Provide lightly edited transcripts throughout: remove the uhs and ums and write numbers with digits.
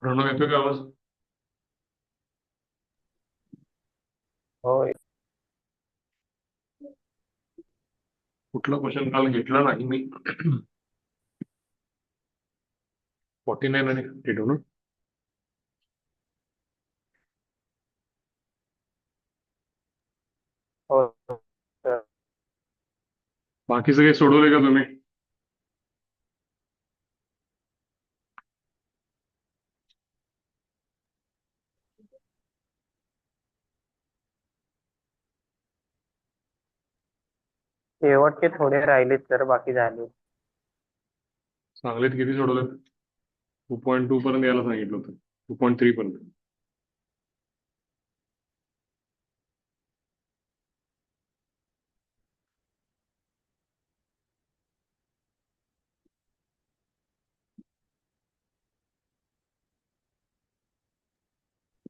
प्रणव येतोय का आवाज? होय. कुठला क्वेश्चन काल घेतला नाही मी. 49 आणि 52 ना. होय. तर बाकी सगळे सोडवले का तुम्ही? शेवटचे थोडे राहिलेत तर बाकी झाले. चांगलेत किती सोडवले? 2.2 पर्यंत यायला सांगितलं होतं. 2.3 पर्यंत.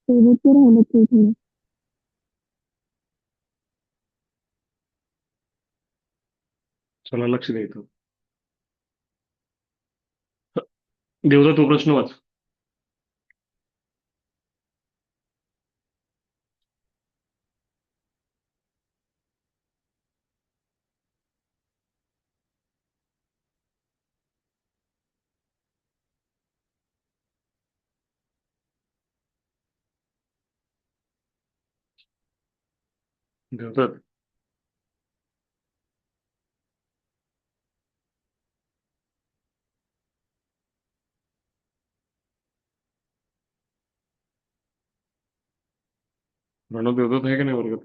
शेवटचे राहिले ते थोडे. चला लक्ष द्यायचं. देवदा तो प्रश्न वाच. देवदत्त. प्रणव देवदत्त आहे का नाही वर्गात?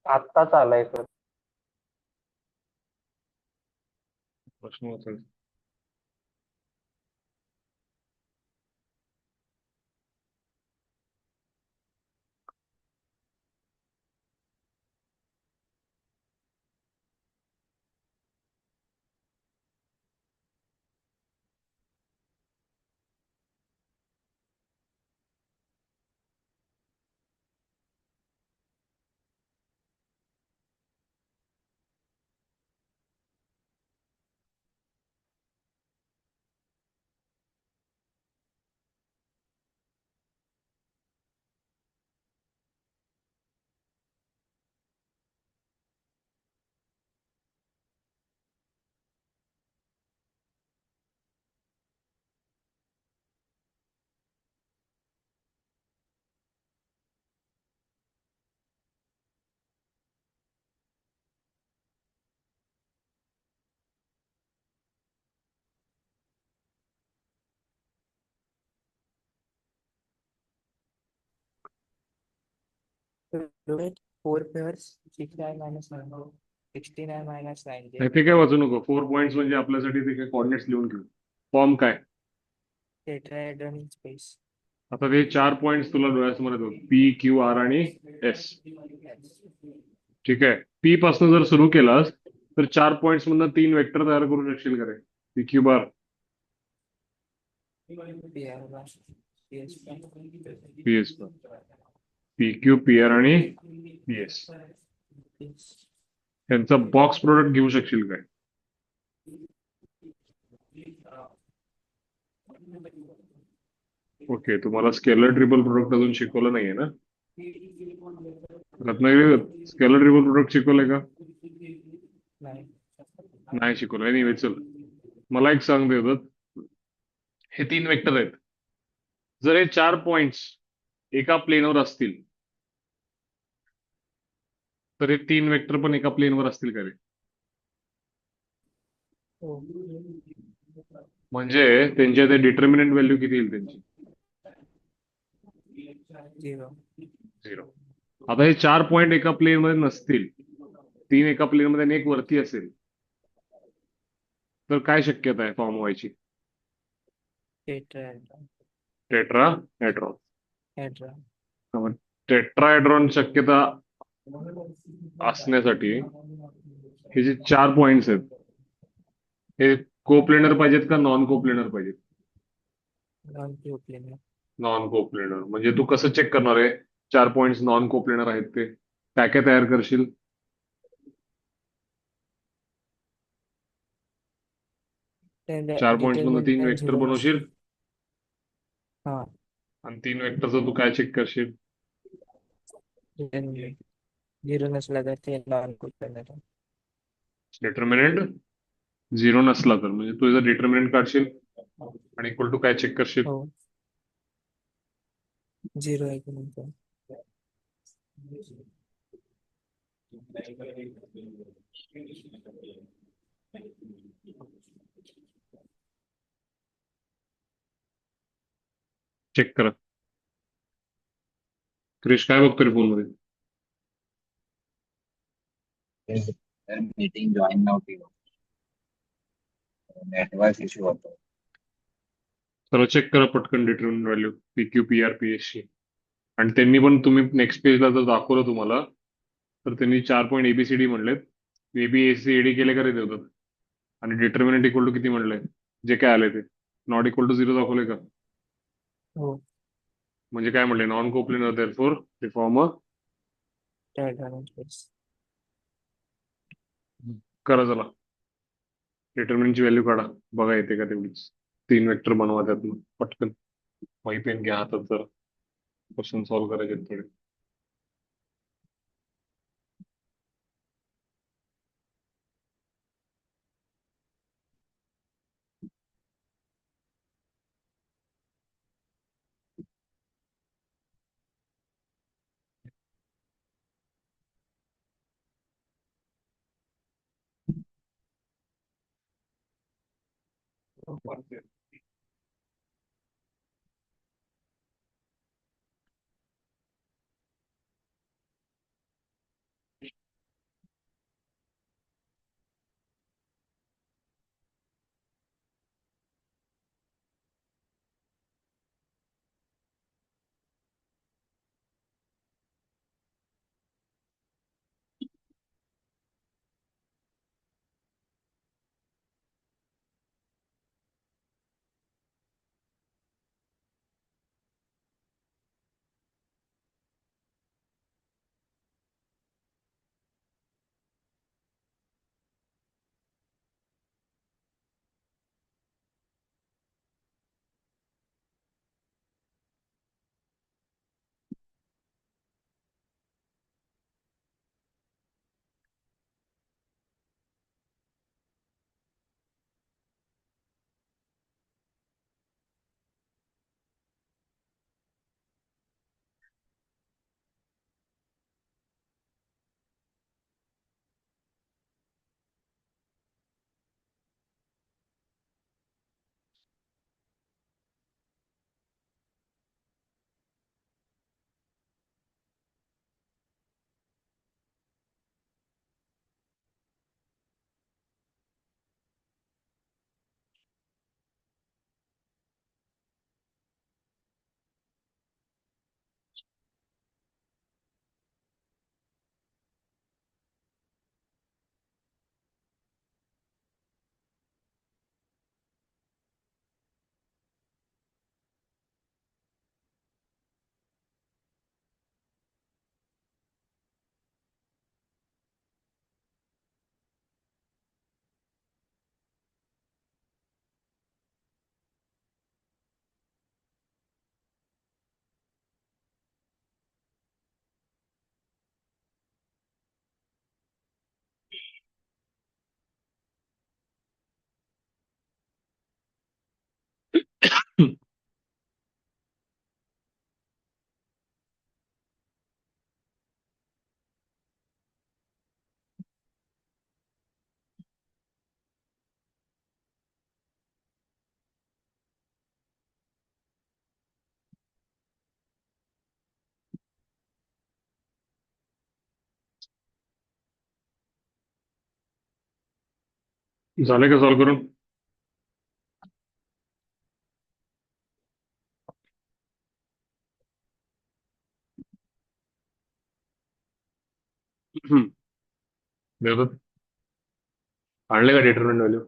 आत्ताच आलाय सर. प्रश्न वाचायचा. Four pairs, 69 minus 9, 69 minus 90, नाही ते काय वाचू नको. 4 पॉईंट्स म्हणजे आपल्यासाठी ते काय कॉर्डिनेट्स लिहून घेऊ. फॉर्म काय? tetrahedron in space. आता ते 4 पॉईंट्स तुला डोळ्यासमोर येतो. पी, क्यू, आर आणि एस. ठीक आहे. पी पासून जर सुरू केलास तर 4 पॉईंट्स मधनं 3 वेक्टर तयार करू शकशील का रे? P Q bar, PR bar, PS bar, P S bar, P Q, P R आणि पी एस. PS. त्यांचा बॉक्स प्रोडक्ट घेऊ शकशील काय? ओके, तुम्हाला स्केलर ट्रिपल प्रोडक्ट अजून शिकवलं नाहीये ना? रत्नागिरी स्केलर ट्रिपल प्रोडक्ट शिकवलंय का? नाही. नाही शिकवलंय. एनिवे चल, मला एक सांग देतात. हे 3 वेक्टर आहेत. जर हे 4 पॉइंट्स एका प्लेनवर असतील तर हे 3 वेक्टर पण एका प्लेनवर असतील का रे? हो. म्हणजे त्यांच्या ते डिटर्मिनंट व्हॅल्यू किती येईल त्यांची? 0. 0. आता हे 4 पॉइंट एका प्लेन मध्ये नसतील, 3 एका प्लेन मध्ये आणि एक वरती असेल, तर काय शक्यता आहे फॉर्म व्हायची? Tetrahedron. टेट्राहेड्रॉन. Hedron. टेट्राहेड्रॉन शक्यता असण्यासाठी हे जे 4 पॉइंट्स आहेत हे कोप्लेनर पाहिजेत का नॉन कोप्लेनर पाहिजेत? Non-coplanar. Non coplanar. म्हणजे तू कसं चेक करणार आहे 4 पॉइंट्स नॉन कोप्लेनर आहेत ते? काय काय तयार करशील? 4 पॉइंट्स मधून Determinant 3 वेक्टर zero. बनवशील हाँ आणि तीन वेक्टरचं तू काय चेक करशील? झिरो नसला तर ते नॉन कोप्लेनर आहे. डिटर्मिनंट झिरो नसला तर म्हणजे तू जर डिटर्मिनंट काढशील आणि इक्वल टू काय चेक करशील? हो झिरो आहे की नाही ते. चेक करा. क्रिश काय बघतोय फोन मध्ये? सर मीटिंग जॉईन नव्हती होत. नेटवर्क इश्यू होतो. सर्व चेक करा पटकन determinant value P Q P R P S ची. आणि त्यांनी पण तुम्ही नेक्स्ट पेजला जर दाखवलं तुम्हाला तर त्यांनी 4 पॉईंट एबीसीडी म्हणलेत. एबीएसीडी केले का रे देवतात? आणि डिटर्मिनंट इक्वल टू किती म्हणलंय? जे काय आले ते नॉट इक्वल टू झिरो दाखवले का? हो म्हणजे काय म्हणले? Non coplanar therefore reform diagonal case. करा चला. डिटर्मिनंटची व्हॅल्यू काढा, बघा येते का तेवढीच. तीन वेक्टर बनवा त्यातून पटकन. वही पेन घ्या हातात, जरा क्वेश्चन सॉल्व्ह करायचे आहेत थोडे. झाले का सॉल्व्ह करून? देवदत्त आणले का डिटर्मिनंट व्हॅल्यू?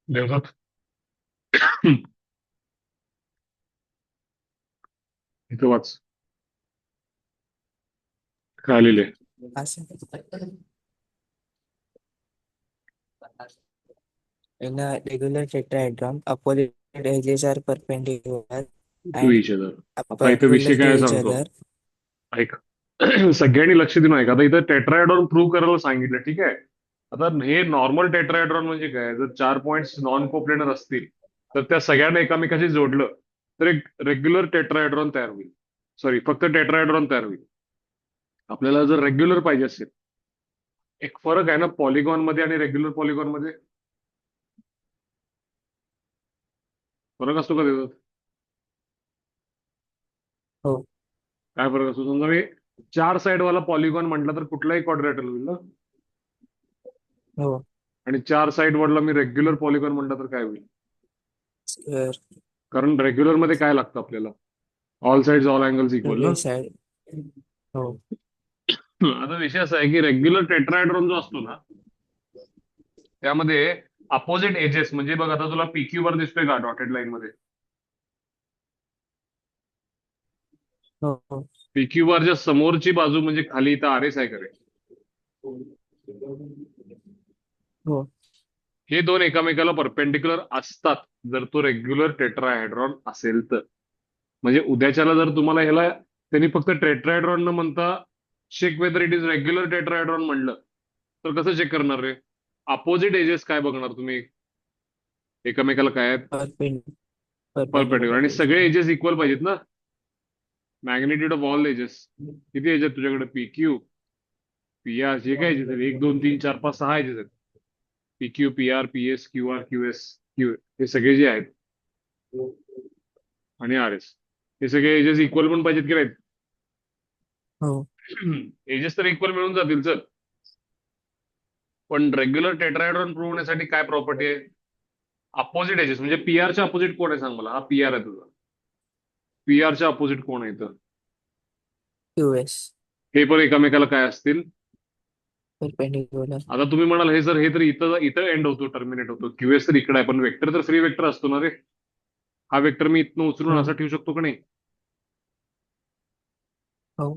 देवदत्त इथं वाच काय लिहिले. Awesome. In a regular tetrahedron, opposite edges are perpendicular to and each other. आता इथं विषय perpendicular काय to आहे each सांगतो. other. ऐक. सगळ्यांनी लक्ष देऊन ऐका. आता इथं टेट्राहेड्रॉन प्रूव्ह करायला सांगितलं, ठीक आहे. आता हे नॉर्मल टेट्राहेड्रॉन म्हणजे काय, जर 4 पॉइंट्स नॉन कोप्लेनर असतील तर त्या सगळ्यांना एकामेकाशी जोडलं तर एक रेग्युलर टेट्राहेड्रॉन तयार होईल. सॉरी, फक्त टेट्राहेड्रॉन तयार होईल. आपल्याला जर रेग्युलर पाहिजे असेल, एक फरक आहे ना पॉलिगॉन मध्ये आणि रेग्युलर पॉलिगॉन मध्ये. फरक असतो का त्याच्यात? हो काय फरक असतो? समजा मी 4 साइड वाला पॉलिगॉन म्हटलं तर कुठलाही क्वाड्रॅटल होईल ना. हो आणि 4 साइड वरला मी रेग्युलर पॉलिगॉन म्हटलं तर काय होईल? square कारण रेग्युलर मध्ये काय लागतं आपल्याला? All sides all angles equal ना. every side. हो आता विषय असा आहे की रेग्युलर टेट्राहेड्रॉन जो असतो ना त्यामध्ये अपोजिट एजेस म्हणजे बघ, आता तुला पीक्यू वर दिसतोय का डॉटेड लाईन मध्ये? हो हो पीक्यू वरच्या समोरची बाजू म्हणजे खाली इथं आर एस आहे करे. हो हे दोन एकामेकाला परपेंडिक्युलर असतात जर तो रेग्युलर टेट्राहेड्रॉन असेल तर. म्हणजे उद्याच्याला जर तुम्हाला ह्याला त्यांनी फक्त टेट्राहेड्रॉन न म्हणता check whether it is regular tetrahedron म्हणलं तर कसं चेक करणार रे? अपोजिट एजेस काय बघणार तुम्ही? एकामेकाला काय आहेत? परपेंडिक्युलर. आणि perpendicular. सगळे एजेस इक्वल पाहिजेत ना. मॅग्निट्यूड ऑफ ऑल एजेस किती एजेस तुझ्याकडे? पी क्यू पी आर जे काय एजेस आहेत, 1 2 3 4 5 6 एजेस आहेत. P Q P R P S Q R Q S Q, हे सगळे जे आहेत आणि आर एस, हे सगळे एजेस इक्वल पण पाहिजेत की नाहीत? हो एजेस तर इक्वल मिळून जातील सर. पण रेग्युलर टेट्राहेड्रॉन प्रूव्ह होण्यासाठी काय प्रॉपर्टी आहे? Opposite edges. म्हणजे पीआरच्या अपोजिट कोण आहे सांग मला? हा पीआर आहे तुझा. पीआरच्या अपोजिट कोण आहे इथं? QS हे पण एकामेकाला काय असतील? perpendicular. आता तुम्ही म्हणाल हे सर, हे तर इथं इथं एंड होतो, टर्मिनेट होतो. क्यूएस तर इकडे आहे, पण वेक्टर तर फ्री वेक्टर असतो ना रे. हा वेक्टर मी इथनं उचलून हो असा ठेवू शकतो का नाही? हो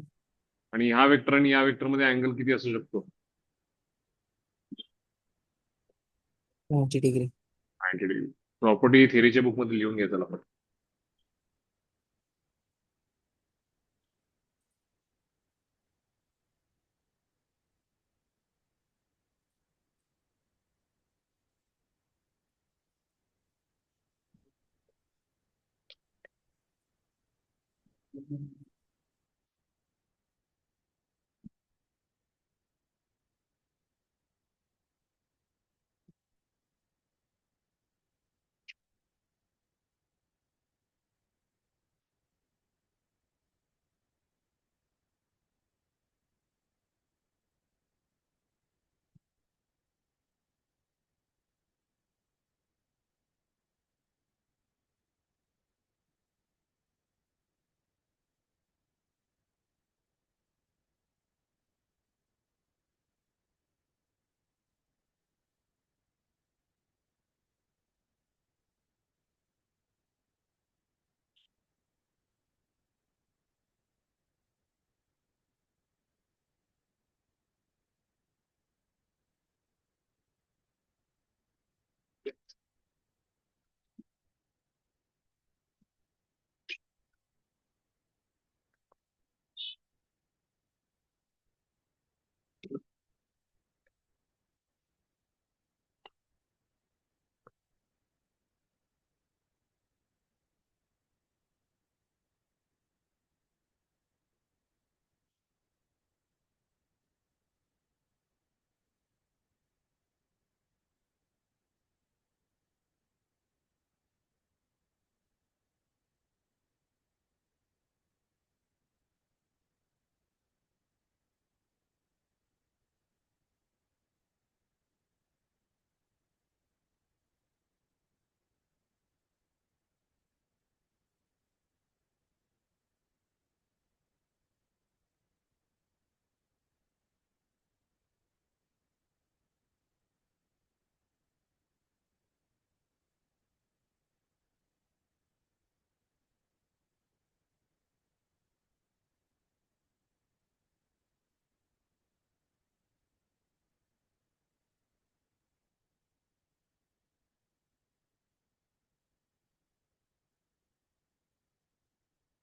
आणि ह्या वेक्टर आणि या वेक्टर मध्ये अँगल किती असू शकतो? 90 degree. 90 डिग्री. प्रॉपर्टी थिअरीच्या बुक मध्ये लिहून घ्यायचं आपण.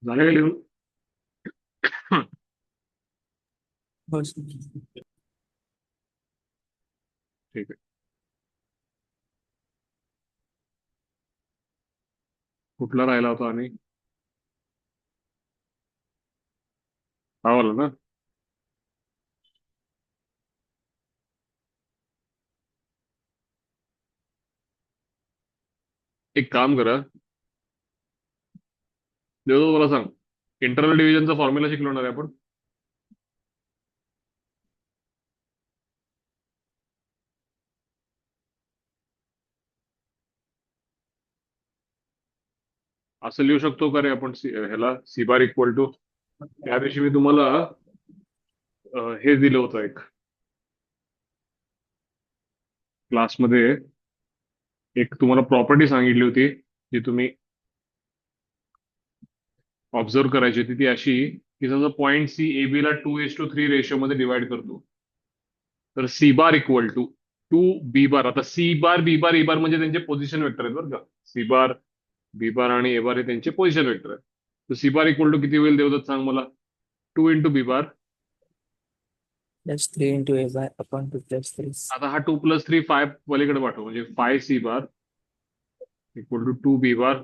झालं का लिहून? हो sir. ठीक आहे. कुठला राहिला होता आणि हा वाला ना? एक काम करा, देवदत्त मला सांग, इंटरनल डिव्हिजनचा फॉर्म्युला शिकवणार आहे आपण. असं लिहू शकतो का रे आपण ह्याला सी बार इक्वल टू, त्या दिवशी मी तुम्हाला हे दिलं होतं एक क्लासमध्ये, एक तुम्हाला प्रॉपर्टी सांगितली होती जी तुम्ही ऑब्झर्व करायची होती, ती अशी की समजा पॉईंट सी ए बी ला 2:3 रेशो मध्ये डिवाइड करतो, तर C bar equal to 2 B bar. आता C bar B bar A बार म्हणजे त्यांचे पोझिशन वेक्टर आहेत बरं का. सी बार बी बार आणि ए बार हे त्यांचे पोझिशन वेक्टर आहेत. तर सी बार इक्वल टू किती होईल देवदत्त सांग मला? 2 × B bar. Plus 3 into a bar upon 2 plus 3 आता हा 2 + 3 5 पलीकडे पाठव, म्हणजे 5 C bar equal to 2 B bar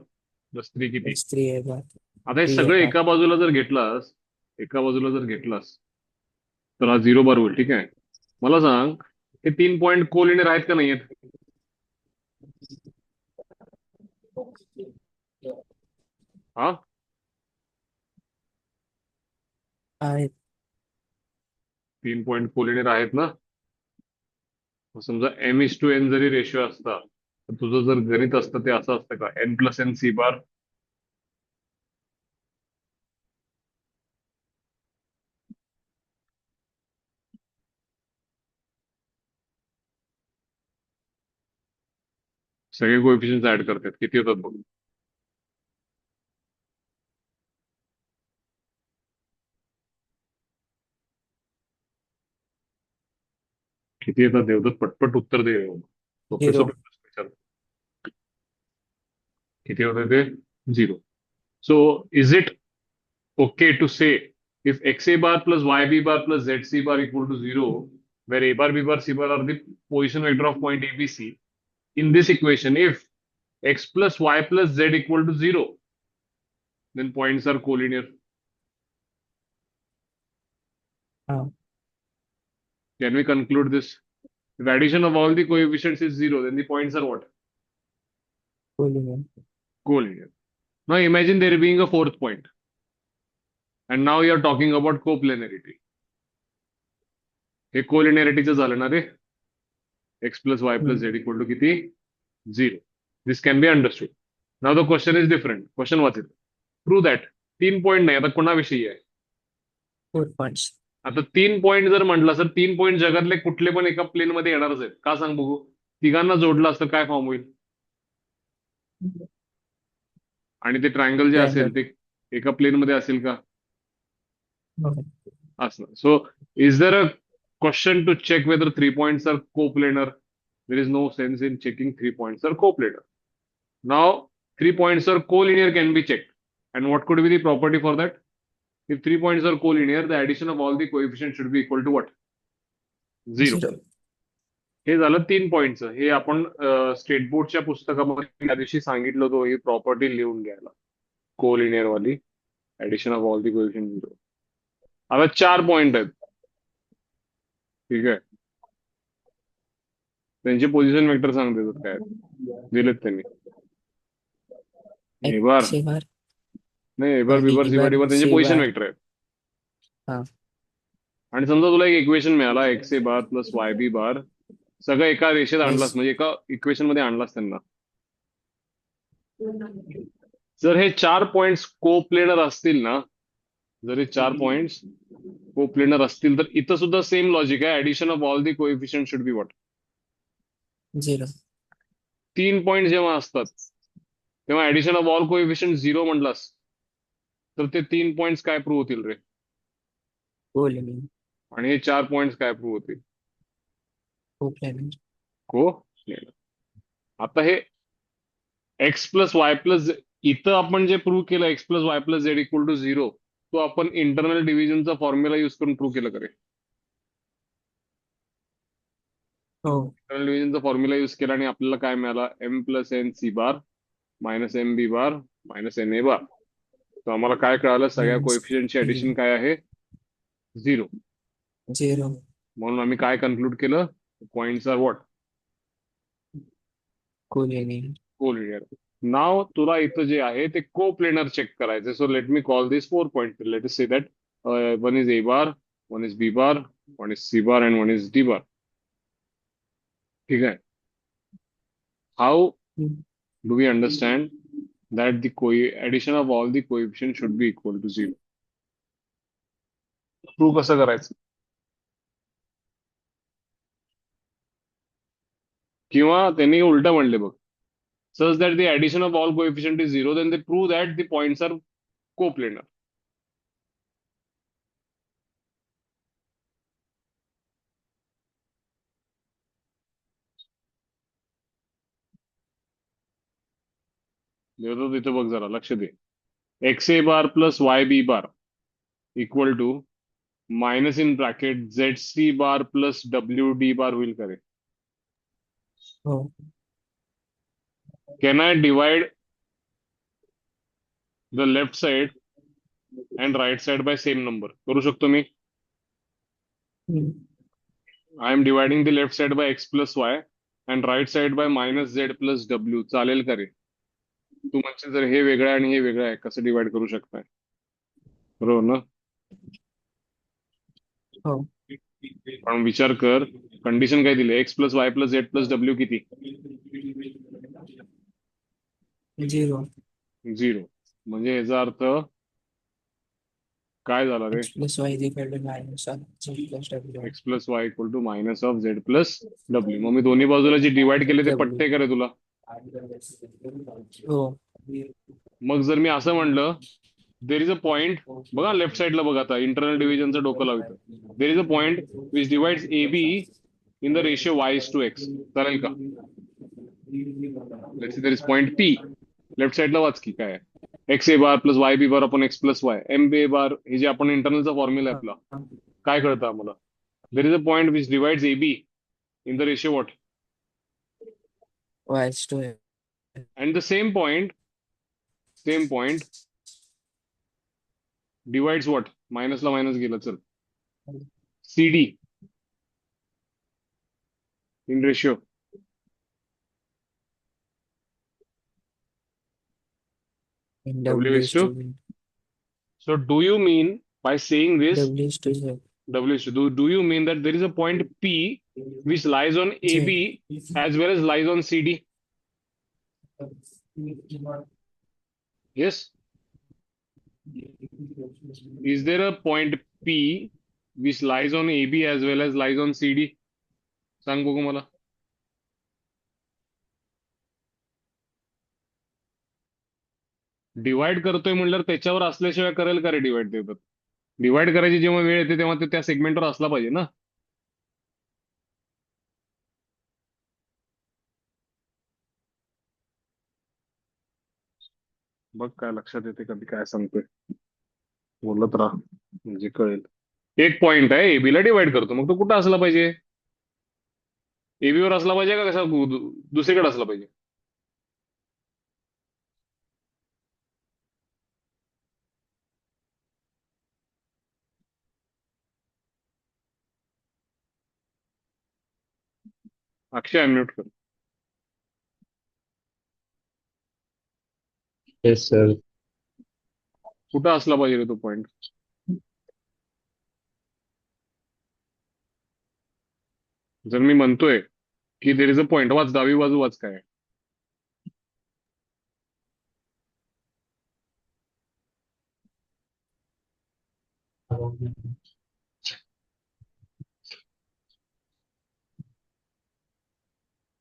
+ 3 किती? plus 3 a bar आता हे 3 a सगळं bar. एका बाजूला जर घेतलास, एका बाजूला जर घेतलास तर हा 0 बार होईल. ठीक आहे. मला सांग, हे 3 पॉईंट कोलिनियर आहेत का नाही आहेत? हा, आहेत. 3 पॉईंट कोलिनियर आहेत ना? मग समजा m:n जरी रेशो असता, तर तुझं जर गणित असतं ते असं असतं का, n+n सी बार? सगळे कोएफिशियंट ऍड करतात, किती होतात बघ. किती येतात देवदत्त? पटपट उत्तर दे. सोपे 0. सोपे प्रश्न विचार. किती होते ते? 0. So is it okay to say if x a bar plus y b bar plus z c bar equal to 0, where a bar b bar c bar are the position vector of point ABC, in this equation, if x plus y plus z equal to 0, then points are collinear. हा. Can we conclude this? If addition of all the coefficients is 0, then the points are what? Collinear. Collinear. Now imagine there being a fourth point, and now you are talking about coplanarity. हे कोलिनियरिटीचं झालं ना रे. x plus y plus z equal to किती? 0. This can be understood. Now the question is different. Question was it? Prove that 3 point नाही, आता कोणाविषयी आहे? 4 points. आता 3 point जर म्हटलं तर 3 पॉईंट जगातले कुठले पण एका प्लेन मध्ये येणारच आहेत. का सांग बघू? तिघांना जोडलं असतं काय फॉर्म होईल? आणि ते ट्रायंगल जे असेल Triangle. ते एका प्लेन मध्ये असेल का? No. असणार. So is there a question to check whether 3 points are coplanar? There is no sense in checking 3 points are coplanar. Now, 3 points are collinear can be checked. And what could be the property for that? If 3 points are collinear, the addition of all the coefficients should be equal to what? 0. 0. हे झालं 3 पॉईंटचं. हे आपण state बोर्डच्या पुस्तकामध्ये त्या दिवशी सांगितलं होतं, ही प्रॉपर्टी लिहून घ्यायला, कोलिनियर वाली, addition of all the coefficient 0. आता 4 पॉईंट आहेत. ठीक आहे. त्यांचे पोझिशन वेक्टर सांगते तर काय दिलेत त्यांनी? ए बार X a bar नाही, ए बार बी बार B सी बार bar डी बार त्यांचे C पोझिशन bar. वेक्टर आहेत. हा. आणि समजा तुला एक इक्वेशन मिळाला, x A bar plus Y B बार, सगळं एका रेषेत आणलास, Yes. म्हणजे एका इक्वेशन मध्ये आणलास त्यांना. जर हे 4 पॉइंट्स कोप्लेनर असतील ना, जर हे 4 पॉइंट्स कोप्लेनर असतील, तर इथं सुद्धा सेम लॉजिक आहे. Addition of all the coefficient should be what? 0. 3 point जेव्हा असतात तेव्हा ऍडिशन ऑफ ऑल कोएफिशिएंट 0 म्हटलास तर ते 3 पॉइंट्स काय प्रूव्ह होतील रे? Collinear. आणि हे 4 पॉइंट्स काय प्रूव्ह होतील? Coplanar. को. आता हे एक्स प्लस वाय प्लस इथं आपण जे प्रूव्ह केलं X plus Y plus Z equal to 0, तो आपण इंटरनल डिव्हिजनचा फॉर्म्युला यूज करून प्रूव्ह केलं करे. हो. इंटरनल डिव्हिजनचा फॉर्म्युला यूज केला आणि आपल्याला काय मिळाला, M plus N C bar minus M B bar minus N A bar. तर आम्हाला काय कळालं, सगळ्या कोएफिशियंटची ऍडिशन काय आहे, 0. 0. म्हणून आम्ही काय कन्क्लूड केलं, points are what, collinear. Collinear. नाव तुला इथं जे आहे ते को प्लेनर चेक करायचे. So let me call this 4 point. Let us say that one is A bar, one is B bar, one is C bar and one is D bar. ठीक आहे. How do we understand that the addition of all the coefficients should be equal to 0? Prove कसं करायचं, किंवा त्यांनी उलट म्हणले बघ, such that the addition of all coefficient is 0, then they prove that the points are coplanar. देवतो तिथं बघ, जरा लक्ष दे. X A bar plus Y B bar equal to minus in bracket Z C bar plus W D bar होईल करे. हो. Can I divide the left side and right side by same number? करू शकतो मी. I am dividing the left side by X plus Y and right side by minus Z plus W. चालेल का रे? तू म्हणशील जर हे वेगळं आहे आणि हे वेगळं आहे, कसं डिवाइड करू शकताय? बरोबर ना? हो. पण विचार कर, कंडिशन काय दिली, x plus Y plus Z plus W किती? 0. 0. म्हणजे याचा अर्थ काय झाला रे? X plus Y is equal to minus of Z plus W. X plus Y equal to minus of Z plus W. मग मी दोन्ही बाजूला जे डिवाइड केले ते W. पट्टे करे तुला. हो. मग जर मी असं म्हणलं, देर इज अ पॉइंट, बघा लेफ्ट साइडला बघा, आता इंटरनल डिव्हिजनचं डोकं लावतं. There is a point which divides A B in the ratio Y is to X. चालेल का? Let's say there is point P. Left साइडला वाच की काय आहे, X A bar plus Y B bar upon X plus Y M B A bar. हे जे आपण इंटरनलचा फॉर्म्युला आहे आपला, काय कळतं आम्हाला, there is a point which divides A B in the ratio what, Y is to and the same point divides what, मायनसला minus गेलं, चल, C D in ratio. and W W is is to. to So do you mean by saying this, W is to Z. W is to, do you mean that there is a point P which lies on AB as well as lies on CD? Yes. Is there a point P which lies on AB as well as lies on CD? सांग बघू मला. Divide करतोय म्हणल्यावर त्याच्यावर असल्याशिवाय करेल का रे divide? देतात डिवाइड करायची जेव्हा वेळ येते तेव्हा ते त्या सेगमेंटवर असला पाहिजे ना. बघ काय लक्षात येते कधी काय सांगतोय, बोलत राहा म्हणजे कळेल. एक पॉइंट आहे, एबी ला डिवाइड करतो, मग तो कुठं असला पाहिजे? एबी वर असला पाहिजे का कशा दुसरीकडे असला पाहिजे? अक्षय अनम्यूट कर. Yes, sir. कुठं असला पाहिजे रे तो पॉइंट? जर मी म्हणतोय की देर इज अ पॉइंट, वाच डावी बाजू वाच काय आहे.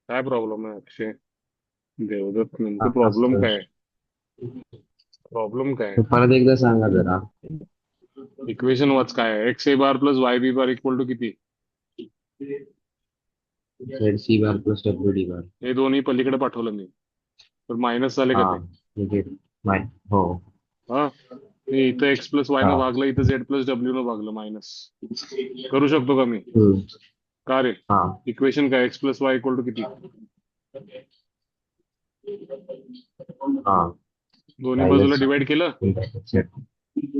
काय प्रॉब्लेम आहे अक्षय? देवदत्त, नेमकं प्रॉब्लेम sir. काय आहे? प्रॉब्लेम काय तो आहे? परत एकदा सांगा जरा. इक्वेशन वाच काय आहे. X A bar plus Y B bar equal to किती? ZC bar plus WD bar. हे दोन्ही पलीकडे पाठवलं मी, तर मायनस झाले का हा ते? ठीक आहे. माय हो. हा, हे इथं एक्स प्लस वाय हा. न भागलं, इथं झेड प्लस डब्ल्यू न भागलं मायनस. करू शकतो का मी? हम्म. का रे? हा. इक्वेशन काय, X plus Y equal to किती? हा. दोन्ही बाजूला राहिलंच. डिवाइड केलं.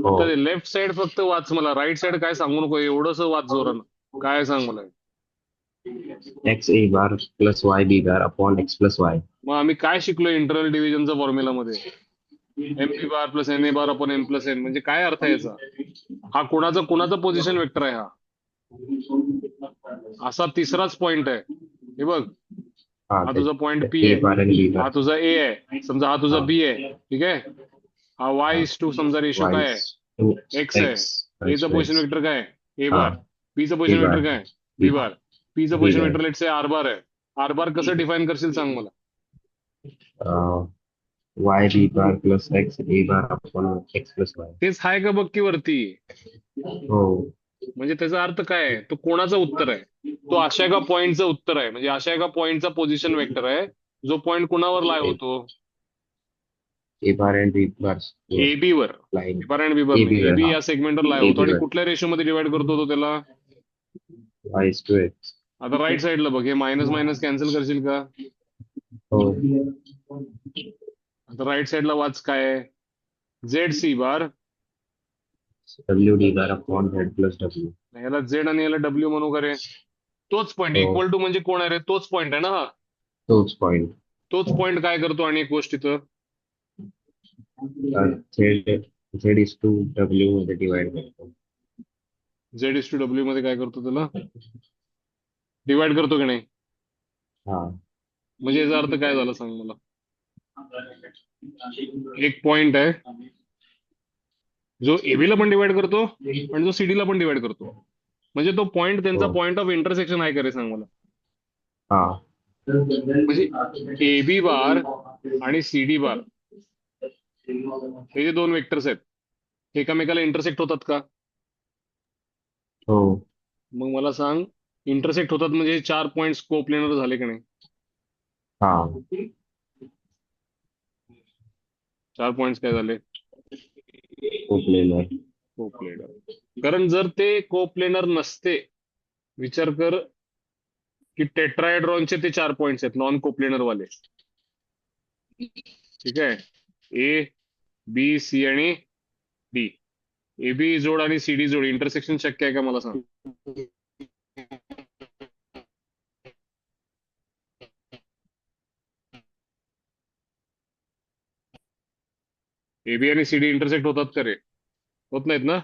हो. आता लेफ्ट साइड फक्त वाच, मला राईट साइड काय सांगू नको, एवढंच वाच जोरानं. काय सांग मला. X A bar plus Y B bar upon X plus Y. मग आम्ही काय शिकलो इंटरनल डिव्हिजनच्या फॉर्म्युलामध्ये? M B bar plus N A bar upon M plus N, म्हणजे काय अर्थ आहे याचा? हा कोणाचा कोणाचा पोझिशन वेक्टर आहे हा? असा तिसराच पॉइंट आहे. हे बघ, हा. हा तुझा पॉइंट पी ए आहे, बार आणि बी हा बार. तुझा ए आहे, समजा हा तुझा हा. बी आहे, ठीक आहे. हा वाय हा. इज टू समजा रेशो वाय काय आहे, टू एक्स आहे. एक्स ए चा पोझिशन एक्स. वेक्टर काय? ए हा. बार. पी चा ए पोझिशन बार वेक्टर काय? बी बी बार बार. पी चा B position bar. Vector let's say R bar आहे. आर बार कसं डिफाइन करशील सांग मला. Y B bar plus X A bar upon X plus Y. तेच आहे का बघ की वरती. हो. म्हणजे त्याचा अर्थ काय आहे? तो कोणाचं उत्तर आहे? तो अशा एका पॉइंटचं उत्तर आहे, म्हणजे अशा एका पॉइंटचा पोझिशन वेक्टर आहे, जो पॉइंट कुणावर लाय होतो? ए bar and B bar A B वर. लाईन. ए बार आणि बी बार ए नाही, बी ए वर. बी हा. या सेगमेंटवर लाय ए होतो, बी आणि वर कुठल्या रेशो मध्ये डिवाइड करतो तो त्याला? Y is to X. आता राईट साइडला बघ, हे मायनस मायनस कॅन्सल करशील का? हो. आता राईट साइडला वाच काय? Z C bar. W D bar upon Z plus W. याला झेड आणि याला डब्ल्यू म्हणू का रे? तोच पॉईंट हो. इक्वल टू म्हणजे कोण आहे रे? तोच पॉईंट आहे ना हा. तोच पॉइंट. तोच पॉईंट काय करतो आणि एक गोष्ट इथं? Z Z is two W मध्ये डिवाइड करतो. झेड इज टू डब्ल्यू मध्ये काय करतो त्याला? डिवाइड करतो की नाही? हा. म्हणजे याचा अर्थ काय झाला सांग मला. एक पॉइंट आहे जो AB ला पण डिवाइड करतो आणि जो CD ला पण डिवाइड करतो, म्हणजे तो पॉइंट त्यांचा हो. पॉइंट ऑफ इंटरसेक्शन आहे का रे सांग मला. हा. म्हणजे AB बार आणि CD बार हे जे दोन वेक्टर्स आहेत, हे एकमेकाला इंटरसेक्ट होतात का? हो. मग मला सांग, इंटरसेक्ट होतात म्हणजे चार पॉइंट्स कोप्लेनर झाले की नाही? हा. चार पॉइंट्स काय झाले? कोप्लेनर. कोप्लेनर. कारण जर ते कोप्लेनर नसते, विचार कर की टेट्राहेड्रॉनचे ते चार पॉइंट्स आहेत नॉन कोप्लेनर वाले, ठीक आहे. ए बी सी आणि डी. ए बी जोड आणि सी डी जोड इंटरसेक्शन शक्य आहे का मला सांग. ए बी आणि सी डी इंटरसेक्ट होतात का रे? होत नाहीत ना.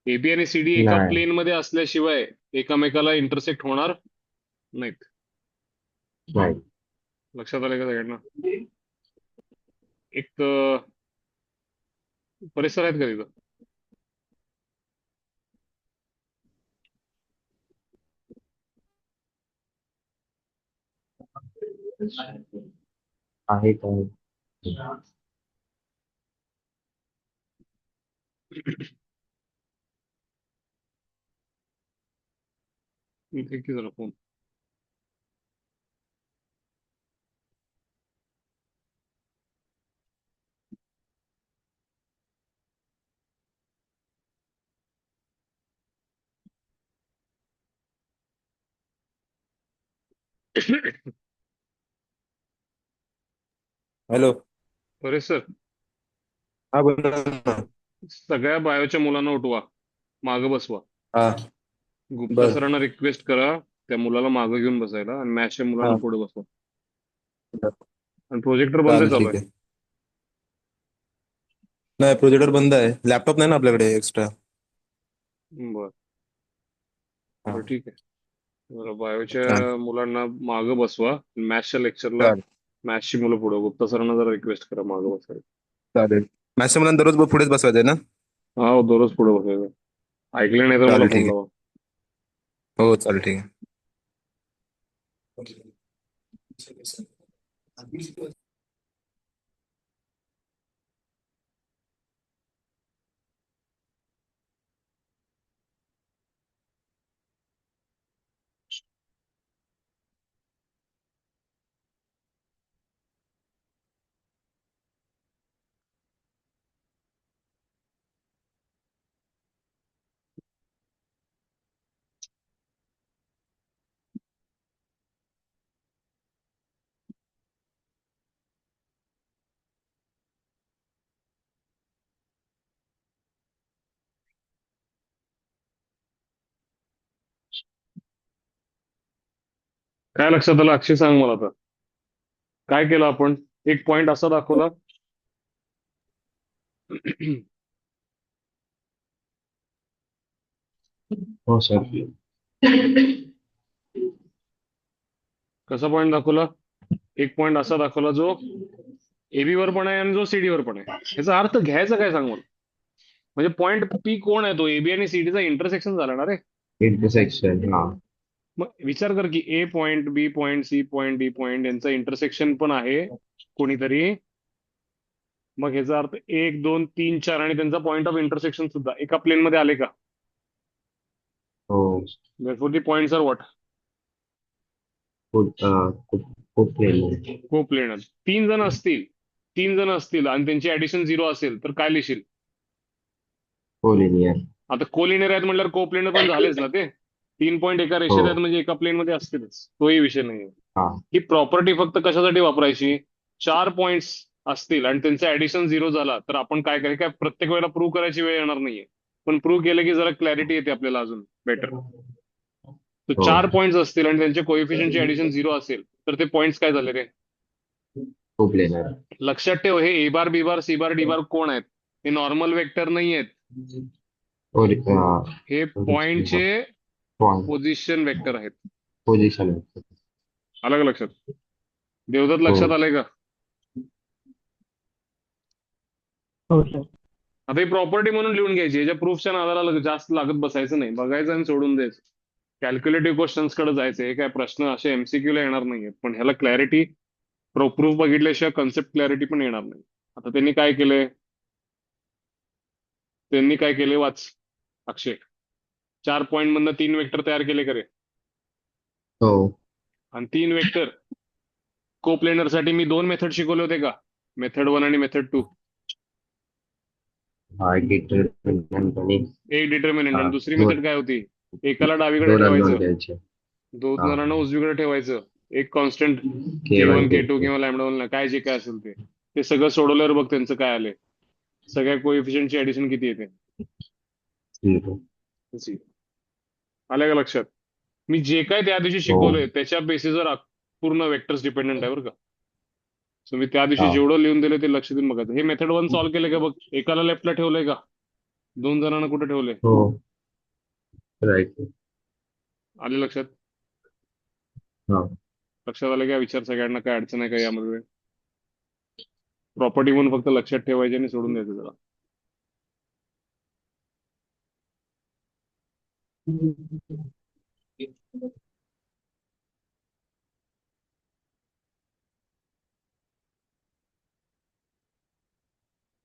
ए बी आणि सी डी एका नाही. प्लेन मध्ये असल्याशिवाय एकामेकाला इंटरसेक्ट होणार नाहीत. नाही. लक्षात आलं का सगळ्यांना? एक परिसर आहेत का तिथं? आहे काय? इथे की जरा फोन. हॅलो. अरे सर, हा बोला ना. सगळ्या बायोच्या मुलांना उठवा, मागं बसवा. हा. गुप्ता बर. सरांना रिक्वेस्ट करा त्या मुलाला मागं घेऊन बसायला, आणि मॅथ्सच्या मुलांना हा. पुढे बसवा. बर. आणि प्रोजेक्टर बंद चालेल चालू ठीक आहे. आहे. नाही, प्रोजेक्टर बंद आहे. लॅपटॉप नाही ना आपल्याकडे एक्स्ट्रा. बरं हा. बरं, ठीक आहे. बरं, चालेल बायोच्या मुलांना मागं बसवा, मॅथ्सच्या लेक्चरला चालेल मॅथ्सची मुलं पुढे. गुप्ता सरांना जरा रिक्वेस्ट करा मागं बसायला. चालेल. मॅथ्सच्या मुलांना दररोज पुढेच बसवायचं आहे ना? हा हो, दररोज पुढे बसायचं. ऐकलं नाही तर मला चालेल फोन ठीक आहे. लावा. हो चालेल ठीक आहे. काय लक्षात आलं अक्षय, सांग मला आता. काय केलं आपण? एक पॉइंट असा दाखवला. हो सर. कसा पॉइंट दाखवला? एक पॉइंट असा दाखवला जो एबी वर पण आहे आणि जो सीडी वर पण आहे. याचा अर्थ घ्यायचा काय सांग मला. म्हणजे पॉइंट पी कोण आहे? तो एबी आणि सीडीचा इंटरसेक्शन झाला ना रे. इंटरसेक्शन. हा. मग विचार कर की A point, B point, C point, D point यांचं इंटरसेक्शन पण आहे कोणीतरी. मग ह्याचा अर्थ 1 2 3 4 आणि त्यांचा पॉइंट ऑफ इंटरसेक्शन सुद्धा एका प्लेन मध्ये आले का? हो. Therefore the points are what? खूप प्लेन. को प्लेनर. 3 जण असतील आणि त्यांची ऍडिशन 0 असेल तर काय लिहिशील? हो लिनियर. आता कोलिनियर आहेत म्हटल्यावर को प्लेनर पण झालेच ना ते. 3 पॉइंट एका रेषेत आहेत म्हणजे एका प्लेन मध्ये असतीलच. तोही विषय नाही. हा. ही प्रॉपर्टी फक्त कशासाठी वापरायची? 4 पॉइंट्स असतील आणि त्यांचं ऍडिशन 0 झाला तर आपण काय करायचं? काय प्रत्येक वेळेला प्रूव्ह करायची वेळ येणार नाहीये. पण प्रूव्ह केलं की जरा क्लॅरिटी येते आपल्याला अजून बेटर. तर हो. 4 पॉइंट्स असतील आणि त्यांच्या कोएफिशियंटची ऍडिशन 0 असेल तर ते पॉइंट्स काय झाले रे? खूप प्लेनर. लक्षात ठेव, हे ए बार, बी बार, सी बार, डी बार कोण आहेत? हे नॉर्मल वेक्टर नाही आहेत. हे पॉइंटचे पोझिशन वेक्टर आहेत. पोझिशन. आलं का लक्षात? देवदत्त लक्षात आलंय का? हो सर. आता ही प्रॉपर्टी म्हणून लिहून घ्यायची. याच्या प्रूफच्या नादाला जास्त लागत बसायचं नाही. बघायचं आणि सोडून द्यायचं. कॅल्क्युलेटिव्ह क्वेश्चन्स कडे जायचं. हे काय प्रश्न असे एमसीक्यू ला येणार नाहीयेत. पण ह्याला क्लॅरिटी, प्रूफ बघितल्याशिवाय कन्सेप्ट क्लॅरिटी पण येणार नाही. आता त्यांनी काय केलंय? वाच अक्षय. 4 पॉइंट मधनं 3 वेक्टर तयार केले करे. हो. आणि 3 वेक्टर कोप्लेनर साठी मी 2 मेथड शिकवले होते का? मेथड 1 आणि मेथड 2. हा डिटर्मिनंट आणि एक डिटर्मिनंट आणि हा, दुसरी दोन. मेथड काय होती? एकाला डावीकडे दोन unknown ठेवायचं, घ्यायचे. 2 हा. जणांना उजवीकडे ठेवायचं. एक कॉन्स्टंट K1 K1 K2 किंवा लॅम्बडा काय जे काय असेल ते सगळं सोडवल्यावर बघ त्यांचं काय आलंय. सगळ्या कोएफिशियंटची ऍडिशन किती येते? 0. आलं का लक्षात? मी जे काय त्या दिवशी शिकवलंय त्याच्या बेसिसवर पूर्ण वेक्टर्स डिपेंडंट आहे बरं का. सो मी त्या दिवशी हा. जेवढं लिहून दिलं ते लक्ष देऊन बघायचं. हे मेथड 1 सॉल्व्ह केलं का बघ. एकाला लेफ्टला ठेवलंय का? 2 जणांना कुठे ठेवलंय? हो. राईट. आले लक्षात? हा. लक्षात आलं का? विचार सगळ्यांना काय अडचण आहे का यामध्ये? प्रॉपर्टी म्हणून फक्त लक्षात ठेवायची आणि सोडून द्यायचं जरा.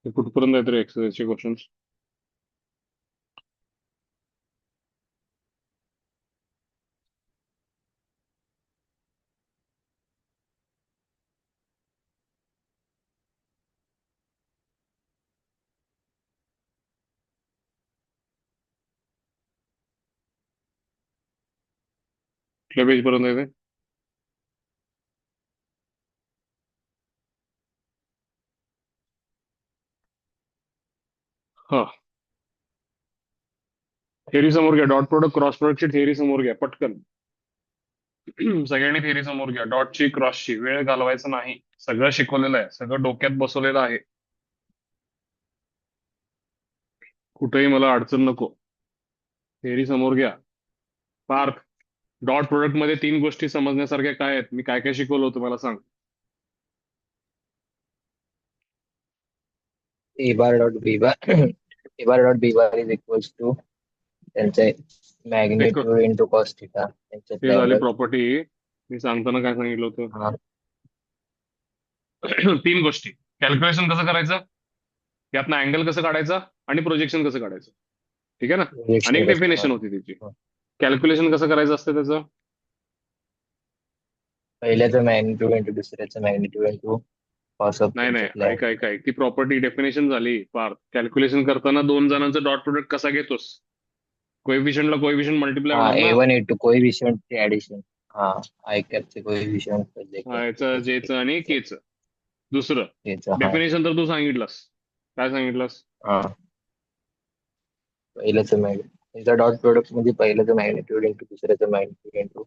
हे कुठपर्यंत आहेत रे एक्सरसाइजचे क्वेश्चन्स? कुठल्या पेज पर्यंत आहे ते? हा. थेअरी समोर घ्या. डॉट प्रोडक्ट क्रॉस प्रोडक्टची थेअरी समोर घ्या पटकन. सगळ्यांनी थेअरी समोर घ्या. डॉटची क्रॉसची वेळ घालवायचं नाही. सगळं शिकवलेलं आहे. सगळं डोक्यात बसवलेलं आहे. कुठेही मला अडचण नको. थेअरी समोर घ्या. पार्थ, डॉट प्रोडक्ट मध्ये 3 गोष्टी समजण्यासारख्या काय आहेत? मी काय काय शिकवलं होतं मला सांग. A bar dot B bar A bar dot B bar is equals to त्यांचे मॅग्निट्यूड इंटू कॉस थिटा. ते झाली प्रॉपर्टी. मी सांगताना काय सांगितलं होतं? 3 गोष्टी. कॅल्क्युलेशन कसं करायचं? यातनं अँगल कसं काढायचा आणि प्रोजेक्शन कसं काढायचं. ठीक आहे ना? अनेक डेफिनेशन होती त्याची. कॅल्क्युलेशन कसं करायचं असतं त्याचं? पहिल्याचं मॅग्निट्यूड इंटू दुसऱ्याचं मॅग्निट्यूड इंटू कॉस ऑफ. नाही ऐक. ती प्रॉपर्टी डेफिनेशन झाली. पार्थ, कॅल्क्युलेशन करताना 2 जणांचं डॉट प्रोडक्ट कसा घेतोस? कोएफिशियंटला कोएफिशियंट मल्टिप्लाय होणार ना. A1 A2 कोएफिशियंटचे ऍडिशन. आय कॅपचे कोएफिशियंट. याचं जेचं आणि केचं. दुसरं डेफिनेशन तर तू सांगितलंस. काय सांगितलंस? पहिल्याचं मॅग्निट्यूड डॉट प्रोडक्ट म्हणजे पहिल्याचं मॅग्निट्यूड इंटू दुसऱ्याचं magnitude into